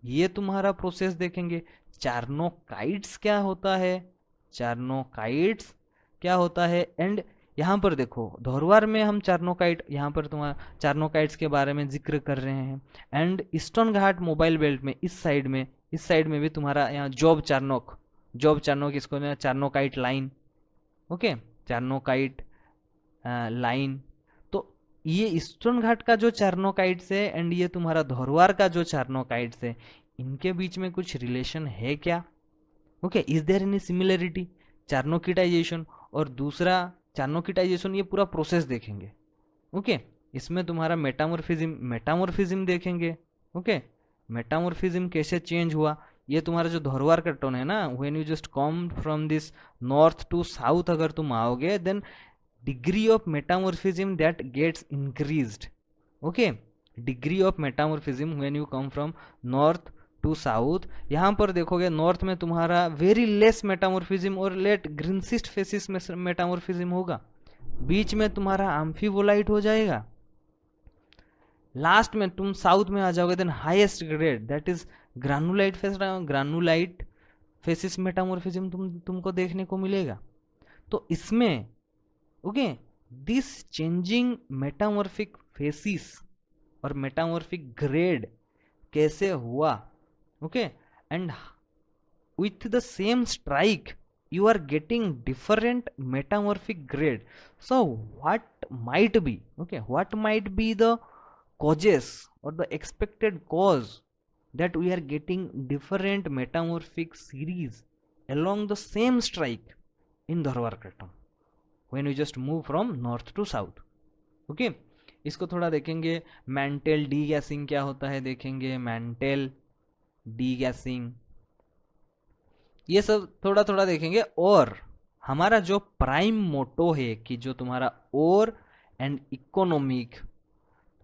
ये तुम्हारा प्रोसेस देखेंगे। चार्नोकाइट्स क्या होता है, चार्नोकाइट्स क्या होता है, एंड यहाँ पर देखो धरवार में हम चार्नोकाइट, यहाँ पर तुम्हारा चार्नोकाइट्स के बारे में जिक्र कर रहे हैं। And eastern Ghat mobile belt में इस साइड में भी तुम्हारा यहाँ जॉब चार्नोक इसको ना charnockite line, okay charnockite line. तो ये ईस्टर्न घाट का जो चार्नोकाइट्स है एंड ये तुम्हारा धरवार का जो चार्नोकाइट्स है, इनके बीच में कुछ रिलेशन है क्या, okay is there any similarity, charnockitization. और दूसरा चार्नोकिटाइजेशन ये पूरा प्रोसेस देखेंगे, ओके इसमें तुम्हारा मेटामॉर्फिज्म देखेंगे, ओके मेटामॉर्फिज्म कैसे चेंज हुआ। ये तुम्हारा जो धरवार क्रैटन है ना, when you just come from this north to south अगर तुम आओगे, then degree of metamorphism that gets increased, okay degree of metamorphism when you come from north to south. यहाँ पर देखोगे नॉर्थ में तुम्हारा वेरी लेस मेटामॉर्फिज्म और late greenschist facies में मेटामॉर्फिज्म होगा, बीच में तुम्हारा आम्फीबोलाइट हो जाएगा, लास्ट में तुम साउथ में आ जाओगे, then highest grade that is granulite facies metamorphism तुमको देखने को मिलेगा। तो इसमें okay this changing metamorphic facies और मेटामॉर्फिक ग्रेड कैसे हुआ, okay, and with the same strike you are getting different metamorphic grade. So what might be, okay, what might be the causes or the expected cause that we are getting different metamorphic series along the same strike in Dharwar Craton when we just move from north to south, okay. इसको थोड़ा देखेंगे, mental D guessing क्या होता है देखेंगे, mental D guessing, ये सब थोड़ा थोड़ा देखेंगे। और हमारा जो प्राइम मोटो है कि जो तुम्हारा ओर एंड इकोनॉमिक,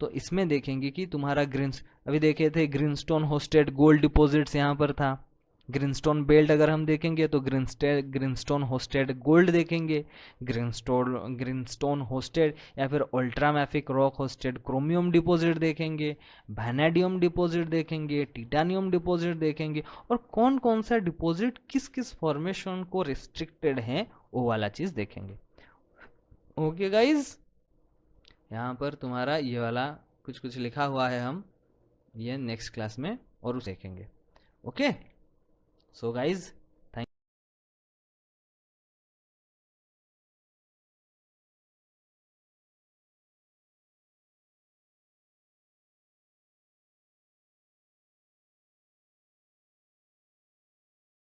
तो इसमें देखेंगे कि तुम्हारा अभी देखे थे ग्रीनस्टोन होस्टेड गोल्ड डिपॉजिट्स यहाँ पर था, ग्रीनस्टोन बेल्ट अगर हम देखेंगे तो ग्रीनस्टोन होस्टेड गोल्ड देखेंगे, ग्रीनस्टोन होस्टेड या फिर ultramafic rock hosted chromium deposit देखेंगे, वैनेडियम डिपॉजिट देखेंगे, टिटानियम डिपॉजिट देखेंगे, और कौन कौन सा डिपॉजिट किस किस फॉर्मेशन को रिस्ट्रिक्टेड है वो वाला चीज देखेंगे। ओके गाइज, यहाँ पर तुम्हारा ये वाला कुछ कुछ लिखा हुआ है, हम ये नेक्स्ट क्लास में और उसे देखेंगे। Okay, so guys